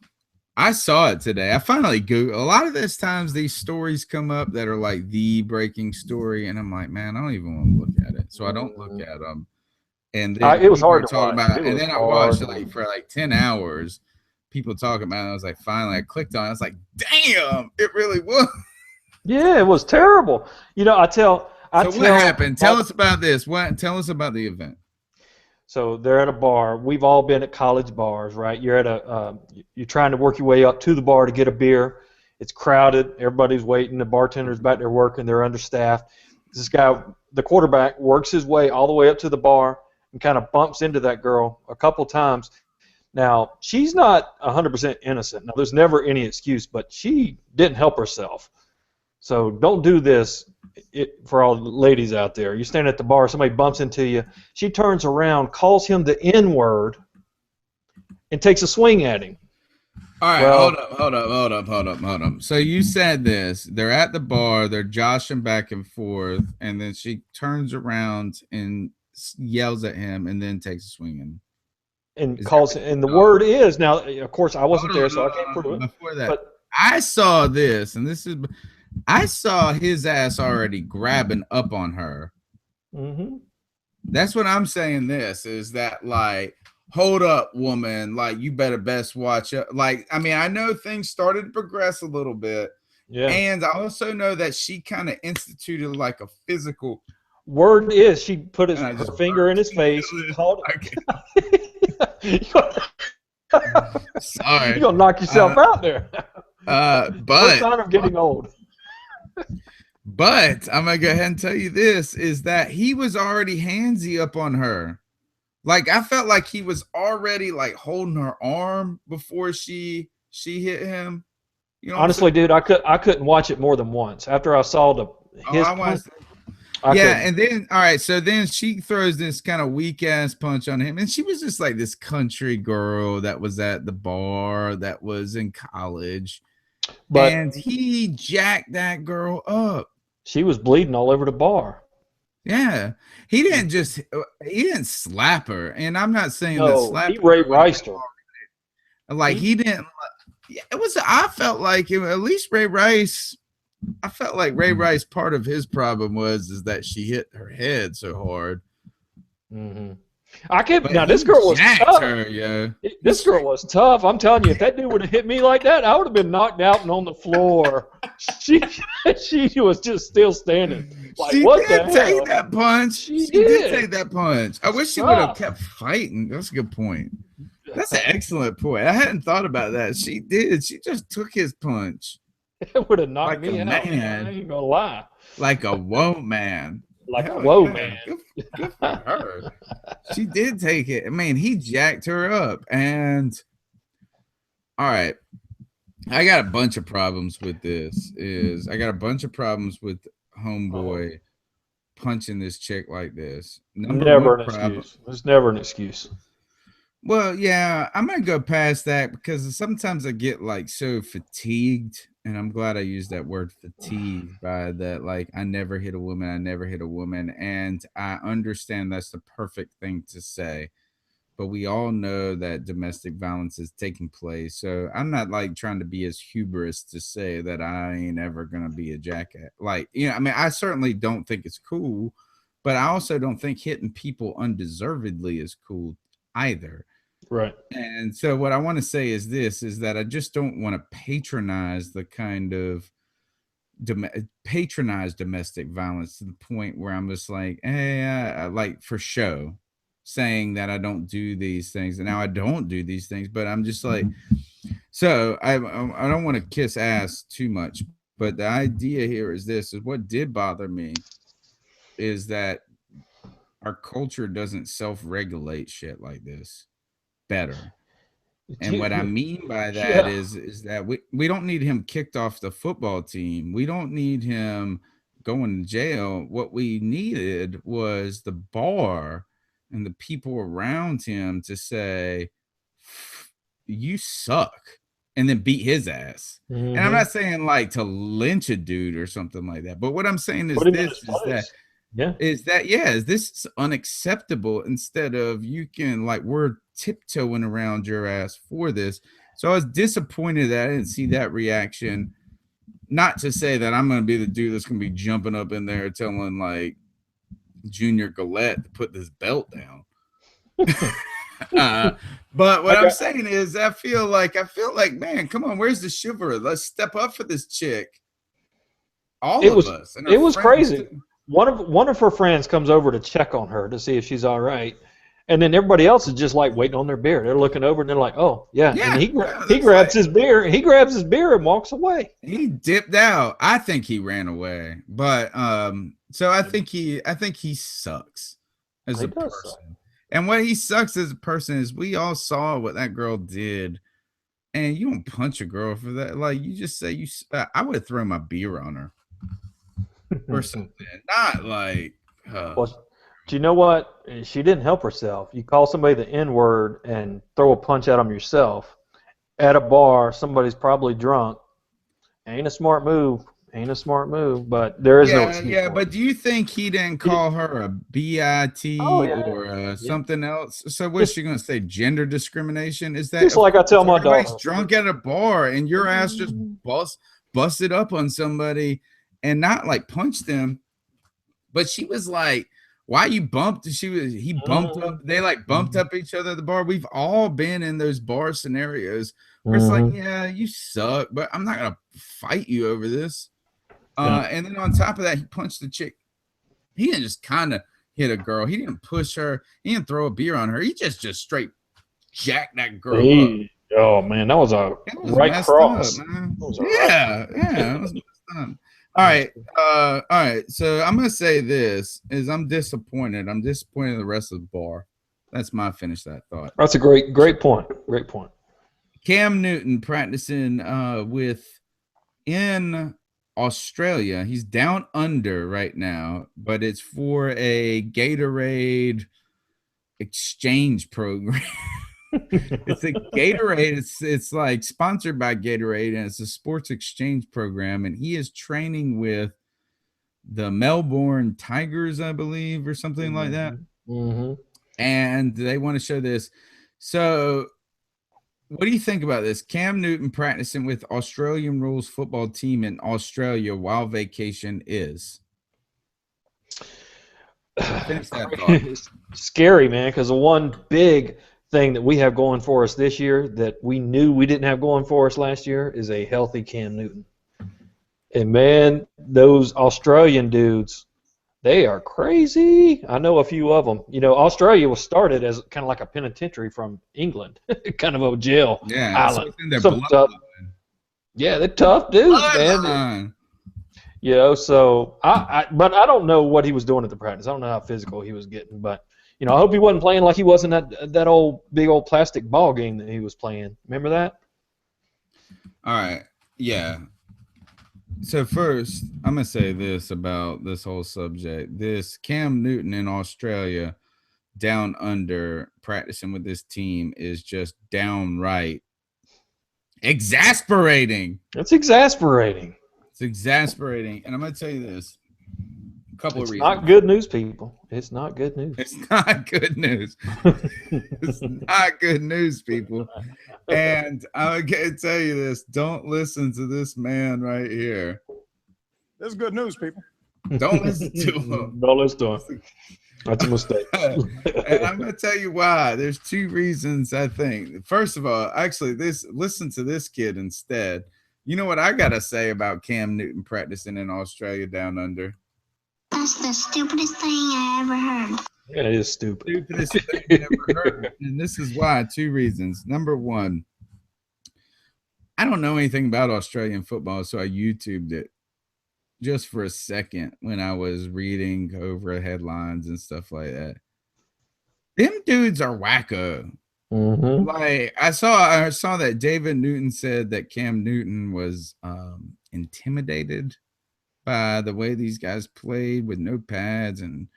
I saw it today. I finally Googled. A lot of this times these stories come up that are like the breaking story, and I'm like, man, I don't even want to look at it. So I don't look at them. And then it was hard to watch. about it. And then I watched it for 10 hours. People talking about it. I was like, finally, I clicked on it. I was like, damn, it really was. Yeah, it was terrible. You know, what happened? Tell us about this. Tell us about the event. So they're at a bar. We've all been at college bars, right? You're at you're trying to work your way up to the bar to get a beer. It's crowded. Everybody's waiting. The bartender's back there working. They're understaffed. This guy, the quarterback, works his way all the way up to the bar and kind of bumps into that girl a couple times. Now, she's not 100% innocent. Now, there's never any excuse, but she didn't help herself. So don't do this for all the ladies out there. You stand at the bar, somebody bumps into you. She turns around, calls him the N-word, and takes a swing at him. All right, Well, hold up. So you said this. They're at the bar. They're joshing back and forth. And then she turns around and yells at him and then takes a swing at him. and calls, and the word is, now, of course, I wasn't there, so I can't prove it. Before that, But I saw this, and I saw his ass already grabbing up on her. mm-hmm. That's what I'm saying. This is that, like, hold up, woman. Like, you better best watch it. Like, I mean, I know things started to progress a little bit. Yeah. And I also know that she kind of instituted like a physical. Word is, she put her finger in his face, called Sorry. You're going to knock yourself out there. But sign of getting old. But I'm going to go ahead and tell you this, is that he was already handsy up on her. Like, I felt like he was already like holding her arm before she hit him. You know, honestly, dude, I couldn't watch it more than once. After I saw his punch, and then all right, so then she throws this kind of weak ass punch on him, and she was just like this country girl that was at the bar, that was in college, and he jacked that girl up. She was bleeding all over the bar. Yeah, he didn't slap her, and I'm not saying that slap. He Ray Riced her. Like he didn't. It was. I felt like at least Ray Rice. I felt like Ray Rice. Part of his problem is that she hit her head so hard. Mm-hmm. Now this girl was tough. Her, this girl was tough. I'm telling you, if that dude would have hit me like that, I would have been knocked out and on the floor. She was just still standing. Like, she what did the take hell? that punch. She did take that punch. I wish she would have kept fighting. That's a good point. That's an excellent point. I hadn't thought about that. She did. She just took his punch. It would have knocked like me out. Man. I ain't gonna lie. Like a whoa man. Like a whoa man. Good for her. She did take it. I mean, he jacked her up. And all right. I got a bunch of problems with this. I got a bunch of problems with homeboy punching this chick like this. Never an excuse. There's never an excuse. Well, yeah, I'm gonna go past that because sometimes I get like so fatigued, and I'm glad I used that word fatigued by that. Like, I never hit a woman, and I understand that's the perfect thing to say, but we all know that domestic violence is taking place. So I'm not like trying to be as hubris to say that I ain't ever gonna be a jackass. Like, I mean, I certainly don't think it's cool, but I also don't think hitting people undeservedly is cool either. Right. And so what I want to say is that I just don't want to patronize the kind of patronize domestic violence to the point where I'm just like, hey, like for show, saying that I don't do these things. And now I don't do these things, but I'm just like, so I don't want to kiss ass too much, but the idea here is what did bother me is that our culture doesn't self-regulate shit like this better. And what I mean by that is that we don't need him kicked off the football team. We don't need him going to jail. What we needed was the bar and the people around him to say, you suck, and then beat his ass. Mm-hmm. And I'm not saying like to lynch a dude or something like that, but what I'm saying is this is unacceptable. Instead of we're tiptoeing around your ass for this. So I was disappointed that I didn't see that reaction. Not to say that I'm going to be the dude that's going to be jumping up in there telling like Junior Gillette to put this belt down. But what I'm saying is I feel like, man, come on, where's the chivalry? Let's step up for this chick. All of us. And it was crazy. Too. One of her friends comes over to check on her to see if she's all right. And then everybody else is just like waiting on their beer. They're looking over and they're like, "Oh, yeah." And he grabs his beer. He grabs his beer and walks away. He dipped out. I think he ran away. But so I think he sucks as a person. And what he sucks as a person is we all saw what that girl did. And you don't punch a girl for that. Like, you just say I would throw my beer on her. or something. Not like. Well, do you know what? She didn't help herself. You call somebody the N-word and throw a punch at them yourself at a bar. Somebody's probably drunk. Ain't a smart move. Ain't a smart move. But there is no excuse for but it. do you think he didn't call her a BIT or something else? So what's she gonna say? Gender discrimination? Is that just like I tell my everybody's daughter? drunk at a bar and your ass just busted up on somebody and not like punched them, but she was like, why you bumped? He bumped up. They like bumped up each other at the bar. We've all been in those bar scenarios where it's like, yeah, you suck, but I'm not gonna fight you over this. And then on top of that, he punched the chick. He didn't just kind of hit a girl. He didn't push her. He didn't throw a beer on her. He just straight jacked that girl up. Oh man, that was a right cross. Up, man. Yeah. It was messed up. All right. So I'm gonna say this is I'm disappointed. I'm disappointed in the rest of the bar. That's my finish that thought. That's a great point. Great point. Cam Newton practicing in Australia. He's down under right now, but it's for a Gatorade exchange program. It's a Gatorade. It's like sponsored by Gatorade, and it's a sports exchange program. And he is training with the Melbourne Tigers, I believe, or something like that. And they want to show this. So what do you think about this? Cam Newton practicing with Australian rules football team in Australia while vacation is. Finish that thought. It's scary, man, because the one big thing that we have going for us this year that we knew we didn't have going for us last year is a healthy Cam Newton. And, man, those Australian dudes, they are crazy. I know a few of them. You know, Australia was started as kind of like a penitentiary from England, kind of a jail island. They're tough dudes, man. You know, so but I don't know what he was doing at the practice. I don't know how physical he was getting, but you know, I hope he wasn't playing like he wasn't at that old big old plastic ball game that he was playing. Remember that? All right, yeah. So first, I'm gonna say this about this whole subject. This Cam Newton in Australia, down under, practicing with this team is just downright exasperating. It's exasperating. It's exasperating, and I'm gonna tell you this. A couple of reasons. It's not good news, people. It's not good news. It's not good news. It's not good news, people. And I'm gonna tell you this: don't listen to this man right here. This is good news, people. Don't listen to him. Don't listen to him. That's a mistake. And I'm gonna tell you why. There's two reasons, I think. First of all, actually, listen to this kid instead. You know what I gotta say about Cam Newton practicing in Australia down under? That's the stupidest thing I ever heard. Yeah, it is stupid. Stupidest thing I ever heard. And this is why. Two reasons. Number one, I don't know anything about Australian football, so I YouTubed it just for a second when I was reading over headlines and stuff like that. Them dudes are wacko. Like I saw that David Newton said that Cam Newton was intimidated by the way these guys played with no pads and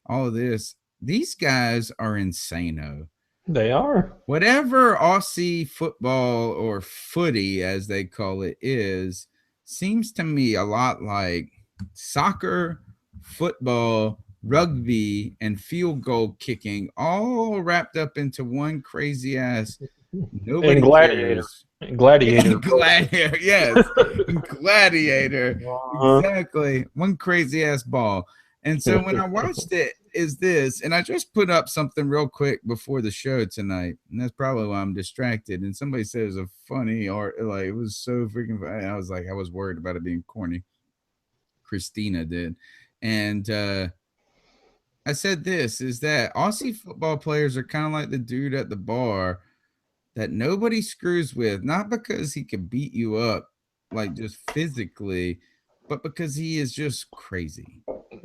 all of this. These guys are insano. They are. Whatever Aussie football or footy, as they call it, is, seems to me a lot like soccer, football, rugby, and field goal kicking, all wrapped up into one crazy ass. Nobody and gladiator. cares. And gladiator. Gladiator, yes. Gladiator. Exactly. One crazy ass ball. And so when I watched it, is this, and I just put up something real quick before the show tonight, and that's probably why I'm distracted. And somebody said it was a funny art, like it was so freaking funny. I was worried about it being corny. Christina did. And I said this is that Aussie football players are kind of like the dude at the bar that nobody screws with, not because he can beat you up, like just physically, but because he is just crazy.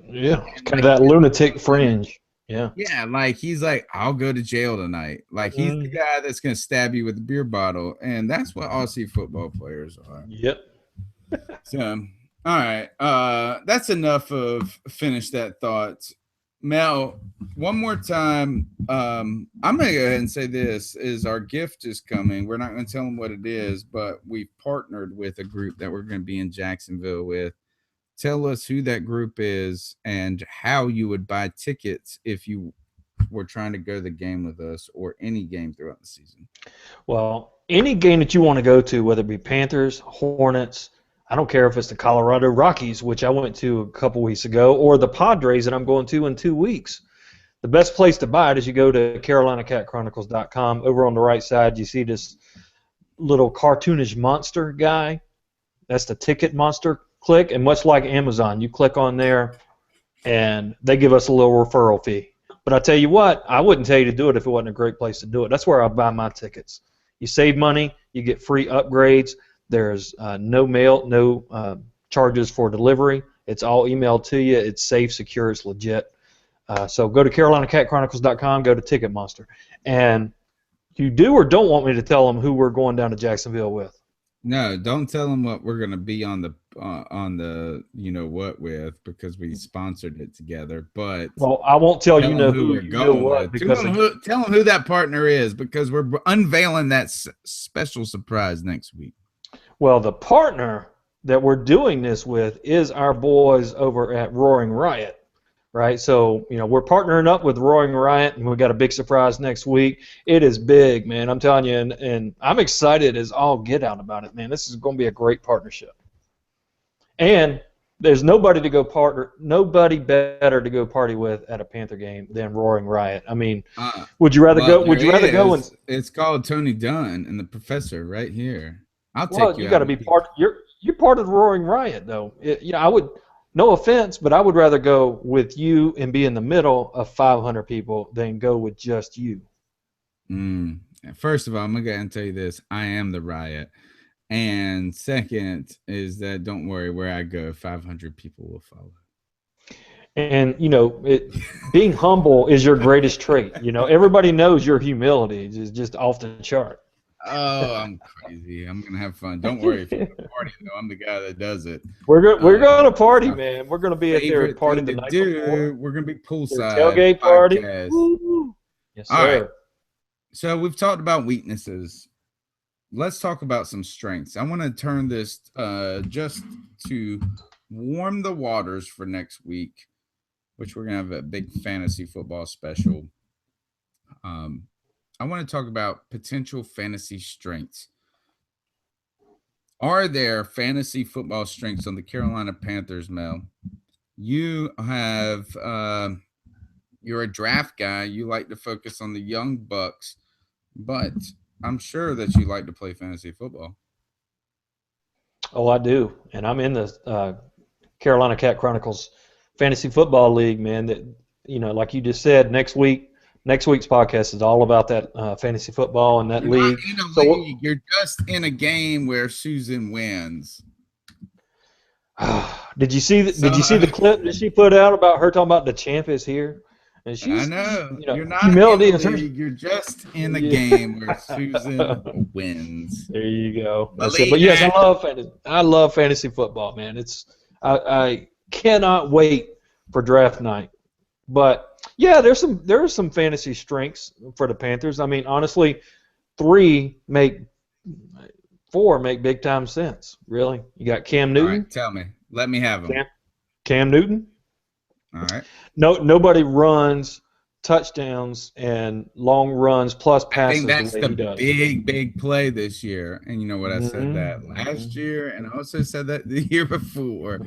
Yeah, kind of that lunatic fringe. Yeah. Yeah, like he's like, I'll go to jail tonight. Like he's the guy that's going to stab you with a beer bottle. And that's what Aussie football players are. Yep. So, All right. That's enough of finish that thought. Mel, one more time. I'm gonna go ahead and say this is our gift is coming. We're not gonna tell them what it is, but we've partnered with a group that we're gonna be in Jacksonville with. Tell us who that group is and how you would buy tickets if you were trying to go to the game with us or any game throughout the season. Well, any game that you want to go to, whether it be Panthers, Hornets, I don't care if it's the Colorado Rockies, which I went to a couple weeks ago, or the Padres that I'm going to in 2 weeks. The best place to buy it is you go to CarolinaCatChronicles.com. Over on the right side, you see this little cartoonish monster guy. That's the ticket monster. Click, and much like Amazon, you click on there, and they give us a little referral fee. But I tell you what, I wouldn't tell you to do it if it wasn't a great place to do it. That's where I buy my tickets. You save money, you get free upgrades. There's no mail, no charges for delivery. It's all emailed to you. It's safe, secure, it's legit. So go to CarolinaCatChronicles.com, go to Ticket Monster. And you do or don't want me to tell them who we're going down to Jacksonville with? No, don't tell them what we're gonna be on the you know what with because we sponsored it together. But well, I won't tell you know who who we're you going know what with. because Tell them who that partner is because we're unveiling that special surprise next week. well, the partner that we're doing this with is our boys over at Roaring Riot. Right, so we're partnering up with Roaring Riot, and we've got a big surprise next week. It is big, man. I'm telling you, and I'm excited as all get out about it, man. This is going to be a great partnership. And there's nobody better to go party with at a Panther game than Roaring Riot. I mean, would you rather go? Would you rather go? And it's called Tony Dunn and the Professor right here. I'll take well, you. You got to be part. You're part of the Roaring Riot, though. I would. No offense, but I would rather go with you and be in the middle of 500 people than go with just you. First of all, I'm going to go ahead and tell you this. I am the riot. And second is that don't worry, where I go, 500 people will follow. And, being humble is your greatest trait. Everybody knows your humility is just off the chart. Oh, I'm crazy. I'm gonna have fun. Don't worry. If you're gonna party, though, I'm the guy that does it. We're going to party, man. We're going to be at their party the night before. We're gonna be poolside. Tailgate party. Yes, sir. All right. So we've talked about weaknesses. Let's talk about some strengths. I want to turn this just to warm the waters for next week, which we're gonna have a big fantasy football special. I want to talk about potential fantasy strengths. Are there fantasy football strengths on the Carolina Panthers, Mel? You have you're a draft guy. You like to focus on the young bucks, but I'm sure that you like to play fantasy football. Oh, I do, and I'm in the Carolina Cat Chronicles Fantasy Football League, man. That like you just said, next week's podcast is all about that fantasy football and that league. League. You're just in a game where Susan wins. Did you see the clip that she put out about her talking about the champ is here? And I know. You're not humility in the league. You're just in the game where Susan wins. There you go. That's it. But yes, I love fantasy football, man. I cannot wait for draft night. But yeah, there are some fantasy strengths for the Panthers. I mean, honestly, 4 make big time sense. Really, you got Cam Newton. All right, tell me. Let me have him. Cam Newton. All right. Nobody runs touchdowns and long runs plus passes. I think that's the big play this year. And you know what? I said that last year, and I also said that the year before.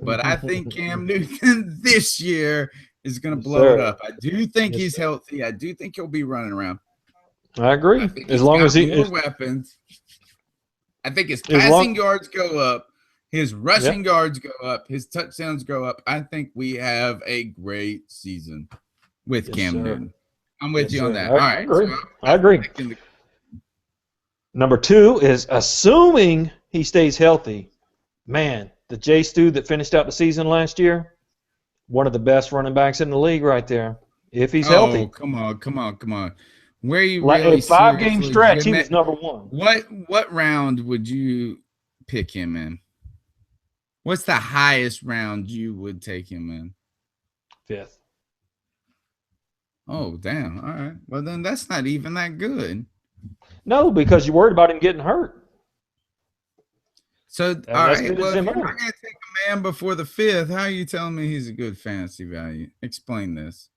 But I think Cam Newton this year is going to blow it up. I do think he's healthy. I do think he'll be running around. I agree. As long as he more weapons. I think his passing yards go up. His rushing yards go up. His touchdowns go up. I think we have a great season with Cam Newton. I'm with you on that. All right. I agree. Number 2 is assuming he stays healthy. Man, the J. Stu that finished out the season last year, one of the best running backs in the league right there. If he's healthy. Come on. Where you like really a 5-game stretch, he was number 1. What round would you pick him in? What's the highest round you would take him in? 5th. Oh, damn. All right. Well, then that's not even that good. No, because you're worried about him getting hurt. So, That's all right. good Well, as if him you're not out. going to take a man before the 5th, how are you telling me he's a good fantasy value? Explain this.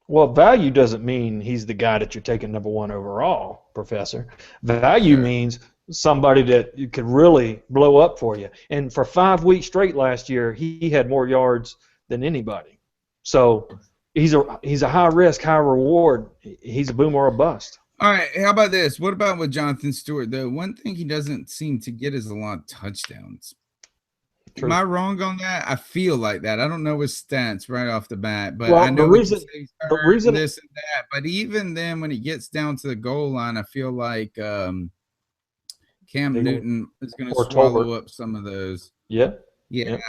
Well, value doesn't mean he's the guy that you're taking number 1 overall, Professor. Value means somebody that you could really blow up for you. And for 5 weeks straight last year, he had more yards than anybody. So he's a high risk, high reward. He's a boom or a bust. All right. How about this? What about with Jonathan Stewart, though? One thing he doesn't seem to get is a lot of touchdowns. True. Am I wrong on that? I feel like that. I don't know his stats right off the bat, but Well, I know the reason this and that. But even then, when he gets down to the goal line, I feel like Cam Newton is going to swallow up some of those. Yeah.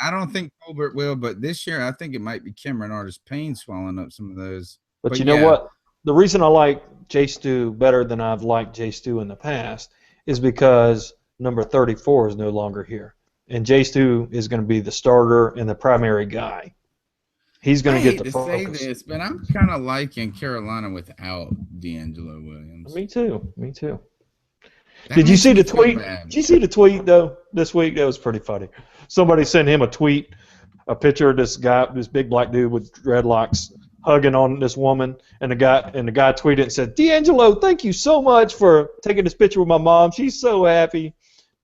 I don't think Colbert will, but this year I think it might be Cameron Artis-Payne swallowing up some of those. But you know what? The reason I like Jay Stu better than I've liked Jay Stu in the past is because number 34 is no longer here. And Jay Stu is going to be the starter and the primary guy. He's going to get the focus. I hate to say this, but I'm kind of liking Carolina without D'Angelo Williams. Me too. Did you see the tweet? Did you see the tweet, though, this week? That was pretty funny. Somebody sent him a tweet, a picture of this guy, this big black dude with dreadlocks, hugging on this woman, and the guy tweeted and said, "D'Angelo, thank you so much for taking this picture with my mom. She's so happy."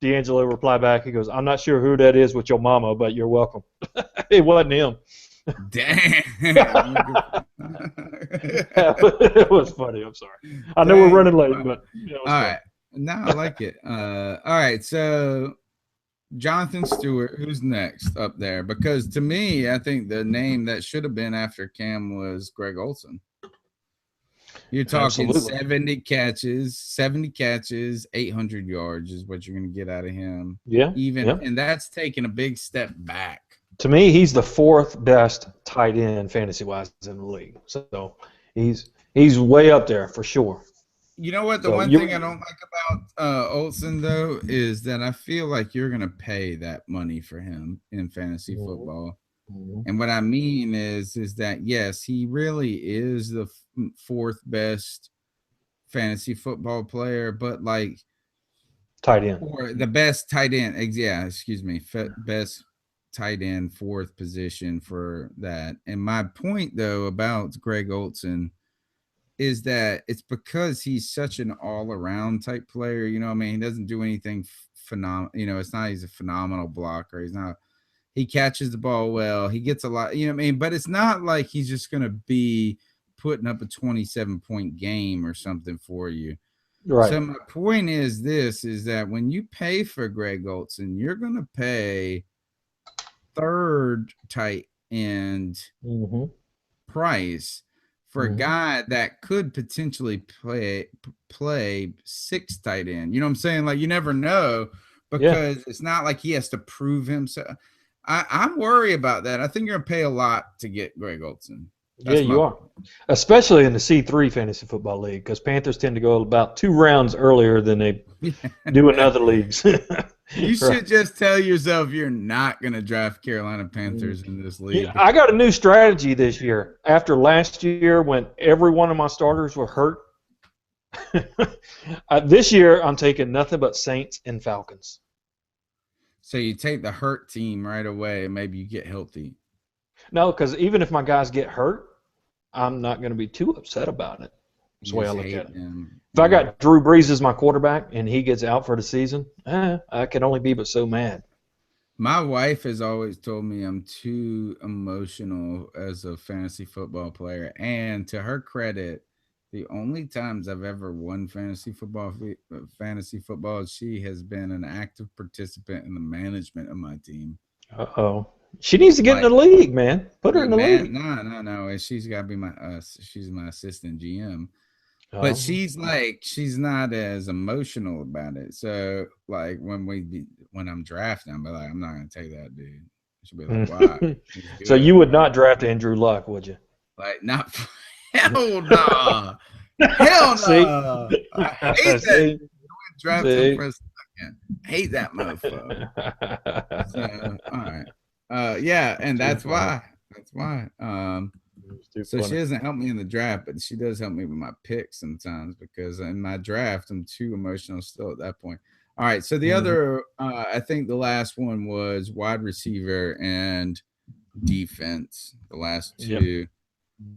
D'Angelo replied back, he goes, "I'm not sure who that is with your mama, but you're welcome." It wasn't him. Damn. It was funny. I'm sorry. I know we're running late, but all right. No, I like it. All right, so Jonathan Stewart, who's next up there? Because to me, I think the name that should have been after Cam was Greg Olsen. You're talking Absolutely. 70 catches, 800 yards is what you're going to get out of him. And that's taking a big step back. To me, he's the 4th best tight end fantasy-wise in the league. So he's way up there for sure. You know what? The one thing I don't like about Olsen, though, is that I feel like you're going to pay that money for him in fantasy football. And what I mean is that, yes, he really is the 4th best fantasy football player, but like tight end or the best tight end. Best tight end 4th position for that. And my point, though, about Greg Olsen is that it's because he's such an all-around type player. You know what I mean? He doesn't do anything phenomenal. You know, it's not he's a phenomenal blocker. He's not. He catches the ball well. He gets a lot, you know what I mean? But it's not like he's just going to be putting up a 27-point game or something for you. Right. So my point is that when you pay for Greg Olsen, you're going to pay 3rd tight end price for a guy that could potentially play 6th tight end. You know what I'm saying? Like, you never know because it's not like he has to prove himself. I'm worried about that. I think you're going to pay a lot to get Greg Olsen. You are. Especially in the C3 Fantasy Football League, because Panthers tend to go about 2 rounds earlier than they do in other leagues. You should just tell yourself you're not going to draft Carolina Panthers in this league. Yeah, I got a new strategy this year. After last year when every one of my starters were hurt, this year I'm taking nothing but Saints and Falcons. So you take the hurt team right away and maybe you get healthy. No, because even if my guys get hurt, I'm not going to be too upset about it. That's the way I look at it. If I got Drew Brees as my quarterback and he gets out for the season, I can only be but so mad. My wife has always told me I'm too emotional as a fantasy football player. And to her credit, the only times I've ever won fantasy football, she has been an active participant in the management of my team. Uh-oh. She needs to get in the league, man. Put her in the league. No. She's got to be she's my assistant GM. But she's not as emotional about it. So like when I'm drafting, I'm like, I'm not gonna take that dude. She'll be like, why? So you would not draft Andrew Luck, would you? Like, not hell no. Hell no. I hate that. Draft him for a second. I hate that motherfucker. So, all right. Yeah, and Too that's funny. why. That's why. It's too So she funny. doesn't help me in the draft, but she does help me with my picks sometimes because in my draft I'm too emotional still at that point. All right, so the Mhm. other, I think the last one was wide receiver and defense. The last Yep. two.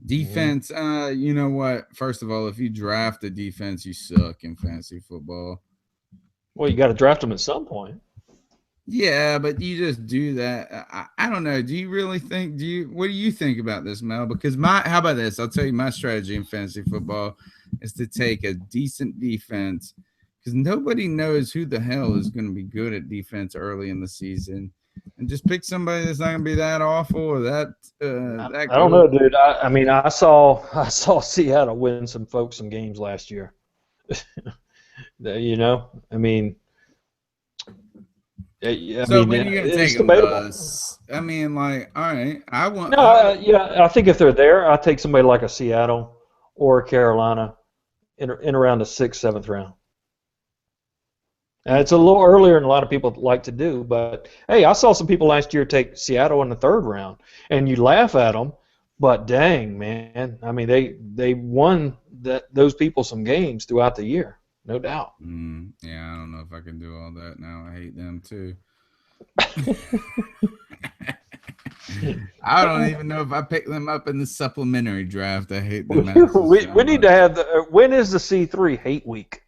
Defense, you know what? First of all, if you draft a defense, you suck in fantasy football. Well, you got to draft them at some point. Yeah, but you just do that. I don't know. Do you really think? What do you think about this, Mel? Because how about this? I'll tell you my strategy in fantasy football is to take a decent defense because nobody knows who the hell is going to be good at defense early in the season, and just pick somebody that's not going to be that awful or that that I don't good. know, dude. I mean, I saw Seattle win some games last year. You know, I mean, So when are you going to it's take them? debatable. I mean, like, all right, No, I think if they're there, I'll take somebody like a Seattle or Carolina in around the 6th, 7th round. And it's a little earlier than a lot of people like to do, but hey, I saw some people last year take Seattle in the 3rd round, and you laugh at them, but dang, man, I mean, they won those people some games throughout the year, no doubt. Yeah, I don't know if I can do all that now. I hate them too. I don't even know if I pick them up in the supplementary draft. I hate them. We need to have when is the C3 hate week?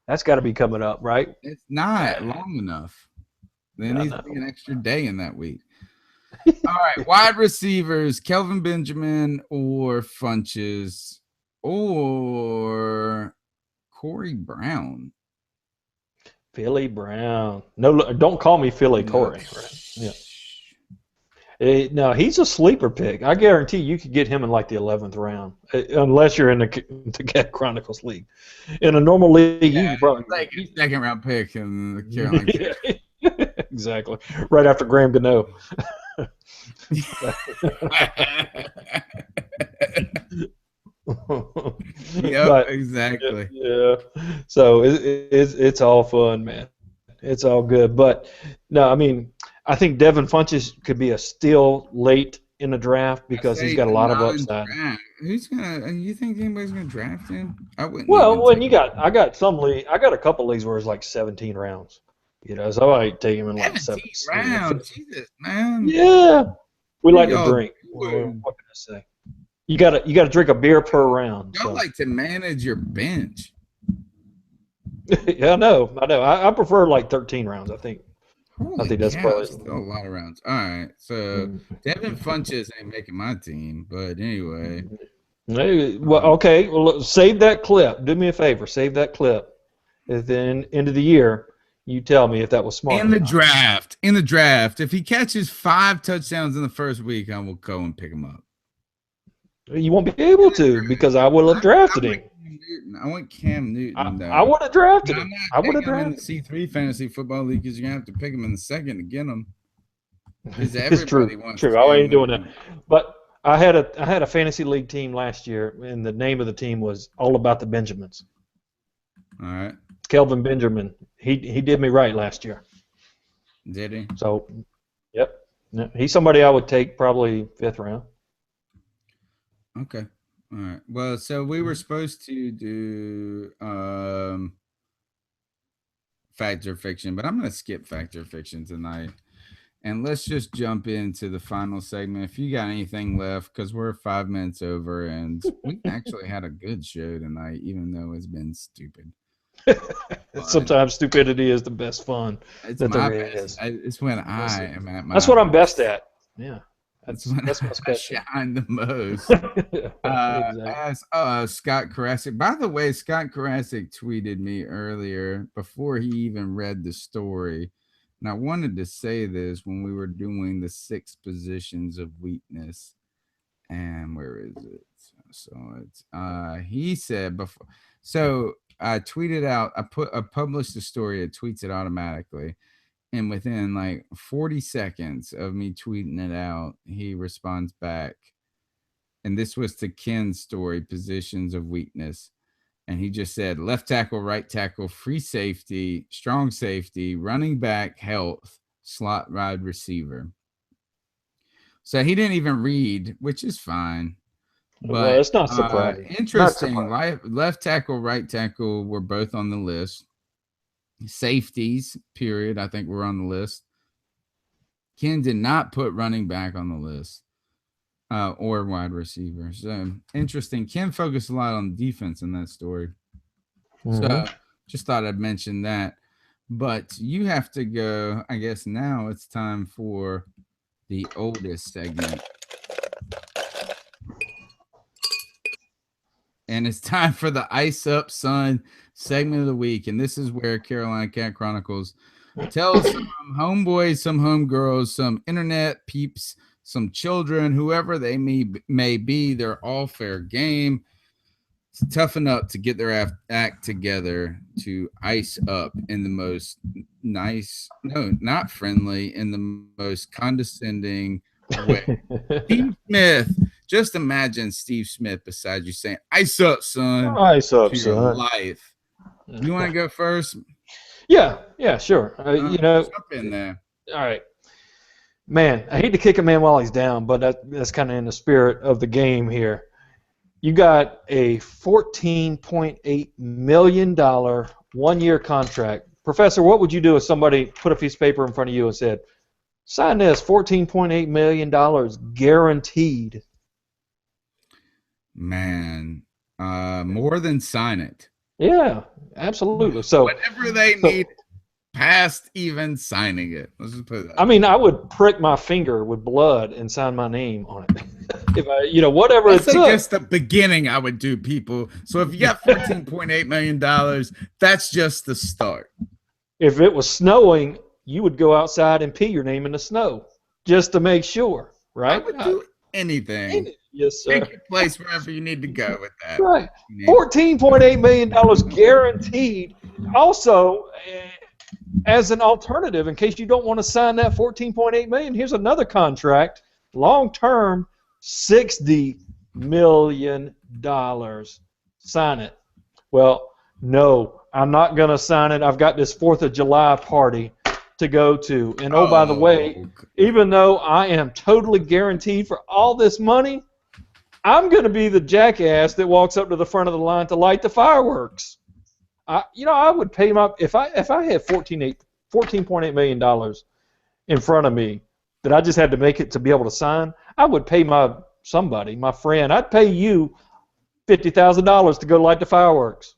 That's got to be coming up, right? It's not long enough. There needs to be an extra day in that week. All right, wide receivers: Kelvin Benjamin or Funches or Corey Brown. Philly Brown. No, don't call me Philly Corey. Right? Yeah. No, he's a sleeper pick. I guarantee you could get him in like the 11th round, unless you're in the Cat Chronicles league. In a normal league, you could probably like a 2nd round pick in the Carolina. Exactly. Right after Graham Gano. Yep, exactly. Yeah. So it's all fun, man. It's all good. But no, I mean, I think Devin Funches could be a steal late in the draft because he's got a lot of upside. Who's gonna? You think anybody's gonna draft him? I wouldn't. Well, when I got a couple leagues where it's like 17 rounds. You know, so I take him in like 17 rounds. Jesus, man. Yeah, we like to y'all drink. doing? What can I say? You gotta drink a beer per round. Y'all like to manage your bench. Yeah, I know. I prefer like 13 rounds. I think that's probably still a lot of rounds. All right, so Devin Funches ain't making my team, but anyway. Hey, well, okay. Well, save that clip. Do me a favor. Save that clip. At the end of the year, you tell me if that was smart. In the draft, if he catches 5 touchdowns in the first week, I will go and pick him up. You won't be able to because I will have drafted him. I want Cam Newton. I would have drafted him. I would have drafted him in drafted the C3 fantasy football league because you're gonna have to pick him in the 2nd to get him. It's true. I ain't doing that. But I had a fantasy league team last year, and the name of the team was All About the Benjamins. All right. Kelvin Benjamin. He did me right last year. Did he? So, yep. He's somebody I would take probably 5th round. Okay. All right. Well, so we were supposed to do fact or fiction, but I'm going to skip fact or fiction tonight. And let's just jump into the final segment. If you got anything left, because we're 5 minutes over, and we actually had a good show tonight, even though it's been stupid. Sometimes stupidity is the best fun. It's that my there best. is. It's when I am at my. That's what I'm best at. Yeah. That's when I shine the most. Exactly. As Scott Karasik. By the way, Scott Karasik tweeted me earlier before he even read the story. And I wanted to say this when we were doing the 6 positions of weakness. And where is it? So it's he said before. So I tweeted out, I published the story, it tweets it automatically. And within like 40 seconds of me tweeting it out, he responds back. And this was to Ken's story, positions of weakness. And he just said left tackle, right tackle, free safety, strong safety, running back, health, slot wide receiver. So he didn't even read, which is fine. Well, But it's not surprising. interesting. Left tackle, right tackle were both on the list. Safeties, period. I think we're on the list. Ken did not put running back on the list or wide receiver. So interesting. Ken focused a lot on defense in that story. So just thought I'd mention that. But you have to go. I guess now it's time for the oldest segment. And it's time for the Ice Up Son segment of the week. And this is where Carolina Cat Chronicles tells some homeboys, some homegirls, some internet peeps, some children, whoever they may be, they're all fair game. It's toughen up to get their act together to ice up in the most nice, no, not friendly, in the most condescending way. Steve Smith, just imagine Steve Smith beside you saying, "Ice up, son." Ice up, to son. your life. You want to go first? Yeah, sure. Jump in there. All right. Man, I hate to kick a man while he's down, but that's kind of in the spirit of the game here. You got a $14.8 million one-year contract. Professor, what would you do if somebody put a piece of paper in front of you and said, sign this, $14.8 million guaranteed? Man, more than sign it. Yeah, absolutely. So whatever they need past even signing it. Let's just put it that. I mean, I would prick my finger with blood and sign my name on it. If I, whatever it's it's just the beginning I would do, people. So if you got $14.8 million, that's just the start. If it was snowing, you would go outside and pee your name in the snow just to make sure, right? I would do anything. Yes, sir. Pick your place wherever you need to go with that. Right. $14.8 million guaranteed. Also, as an alternative, in case you don't want to sign that $14.8 million, here's another contract, long-term, $60 million. Sign it. Well, no, I'm not going to sign it. I've got this 4th of July party to go to. And by the way, even though I am totally guaranteed for all this money, I'm going to be the jackass that walks up to the front of the line to light the fireworks. I would pay my if I had $14.8 million in front of me that I just had to make it to be able to sign, I would pay my friend. I'd pay you $50,000 to go light the fireworks.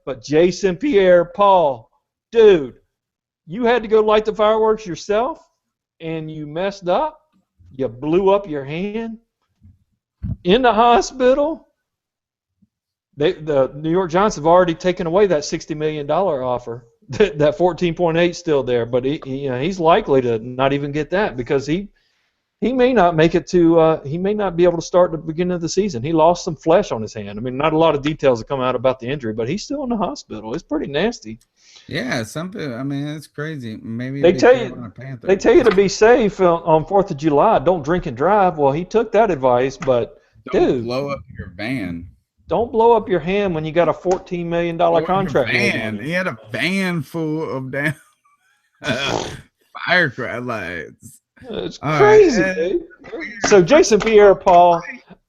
But Jason Pierre Paul, dude, you had to go light the fireworks yourself, and you messed up. You blew up your hand in the hospital. The New York Giants have already taken away that $60 million offer. That 14.8 still there, but he's likely to not even get that because he may not make it to he may not be able to start at the beginning of the season. He lost some flesh on his hand. I mean, not a lot of details have come out about the injury, but he's still in the hospital. It's pretty nasty. Yeah, something. I mean, it's crazy. Maybe they tell you to be safe on 4th of July. Don't drink and drive. Well, he took that advice, but don't blow up your van. Don't blow up your hand when you got a $14 million contract. He had a van full of damn firecracker lights. It's crazy, dude. So Jason Pierre-Paul,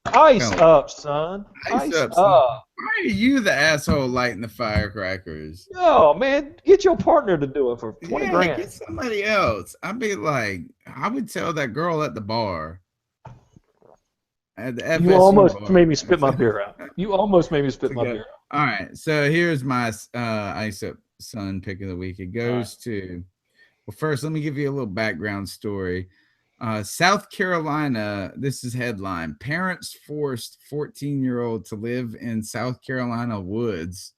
ice up, son. Ice up. Why are you the asshole lighting the firecrackers? Oh man, get your partner to do it for $20,000. Get somebody else. I'd be like, I would tell that girl at the bar. At the FSU you almost bar. made me spit my beer out. All right, so here's my Ice Up Son pick of the week. It goes to, well, first, let me give you a little background story. South Carolina, this is headline, parents forced 14-year-old to live in South Carolina woods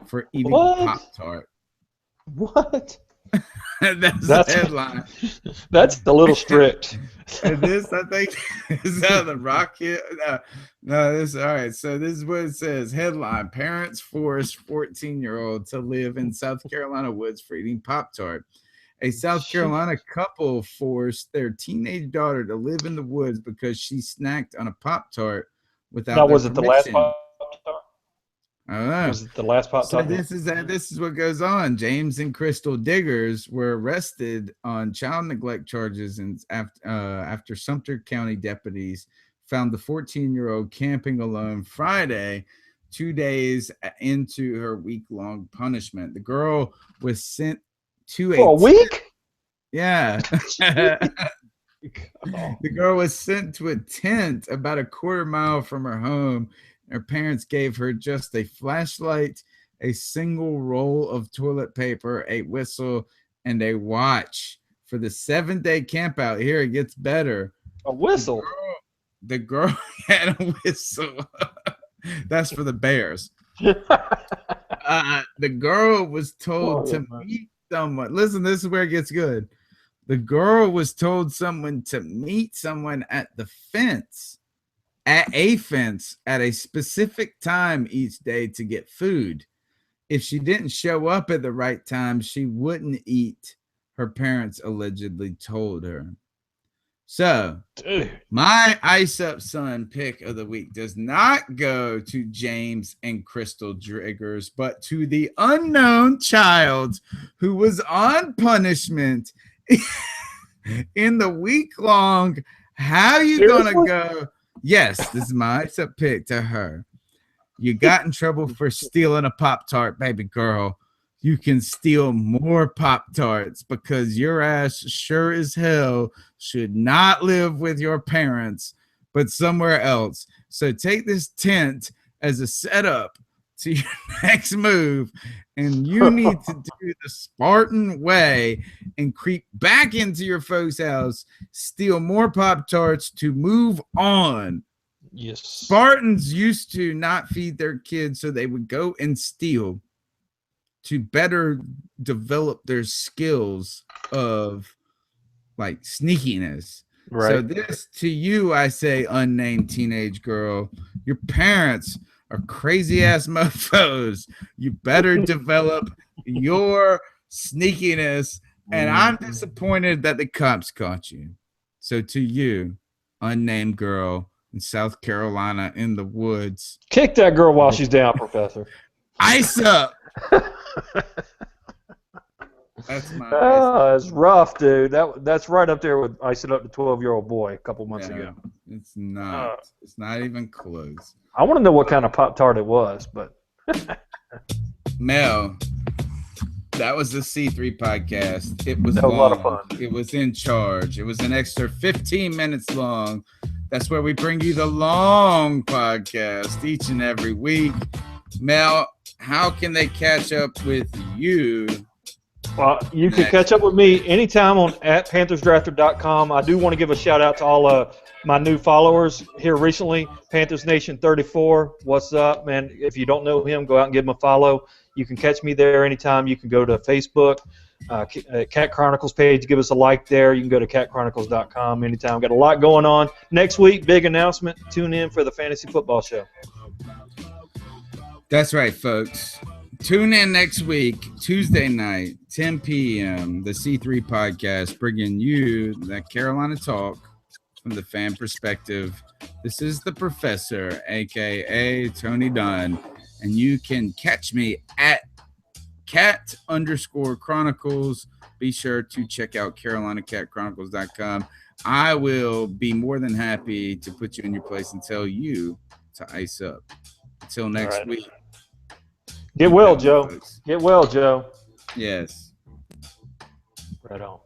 for eating Pop-Tart. What? That's the headline. That's a little strict. And this, I think, is out of the Rocket. No, this, all right. So this is what it says. Headline, parents forced 14-year-old to live in South Carolina woods for eating Pop-Tart. A South Carolina couple forced their teenage daughter to live in the woods because she snacked on a Pop-Tart without Now, their was it the last permission. Pop-Tart? I don't know. Was it the last Pop So Tart? this is what goes on. James and Crystal Diggers were arrested on child neglect charges, and after Sumter County deputies found the 14-year-old camping alone Friday, 2 days into her week-long punishment. The girl was sent to For a week? Yeah. Oh, The girl was sent to a tent about a quarter mile from her home. Her parents gave her just a flashlight, a single roll of toilet paper, a whistle, and a watch for the 7-day campout. Here it gets better. a whistle. The girl had a whistle. That's for the Bears. The girl was told to meet someone. Listen, this is where it gets good. The girl was told to meet someone at a fence at a specific time each day to get food. If she didn't show up at the right time, she wouldn't eat, her parents allegedly told her. So, my Ice Up Son pick of the week does not go to James and Crystal Driggers, but to the unknown child who was on punishment in the week-long How You Seriously? Gonna Go? Yes, this is my Ice Up pick to her. You got in trouble for stealing a Pop-Tart, baby girl. You can steal more Pop-Tarts because your ass sure as hell should not live with your parents, but somewhere else. So take this tent as a setup to your next move, and you need to do the Spartan way and creep back into your folks' house, steal more Pop-Tarts to move on. Yes. Spartans used to not feed their kids, so they would go and steal to better develop their skills of like sneakiness. Right. So this to you, I say, unnamed teenage girl, your parents are crazy ass mofos. You better develop your sneakiness. And I'm disappointed that the cops caught you. So to you, unnamed girl in South Carolina in the woods, Kick that girl while she's down, Professor. Ice up. That's my It's rough, dude. That's right up there with icing up the 12-year-old boy a couple months ago. It's not. It's not even close. I want to know what kind of Pop-Tart it was, but Mel, that was the C3 podcast. It was a lot of long. fun. It was in charge. It was an extra 15 minutes long. That's where we bring you the long podcast each and every week. Mel, how can they catch up with you? Well, you can catch up with me anytime on @PanthersDrafter.com. I do want to give a shout out to all my new followers here recently. Panthers Nation 34. What's up, man? If you don't know him, go out and give him a follow. You can catch me there anytime. You can go to Facebook, Cat Chronicles page. Give us a like there. You can go to catchronicles.com anytime. Got a lot going on. Next week, big announcement. Tune in for the Fantasy Football Show. That's right, folks. Tune in next week, Tuesday night, 10 p.m., the C3 podcast, bringing you that Carolina talk from the fan perspective. This is the Professor, a.k.a. Tony Dunn, and you can catch me at cat_chronicles. Be sure to check out carolinacatchronicles.com. I will be more than happy to put you in your place and tell you to ice up. Until next week. Get well, Joe. Get well, Joe. Yes. Right on.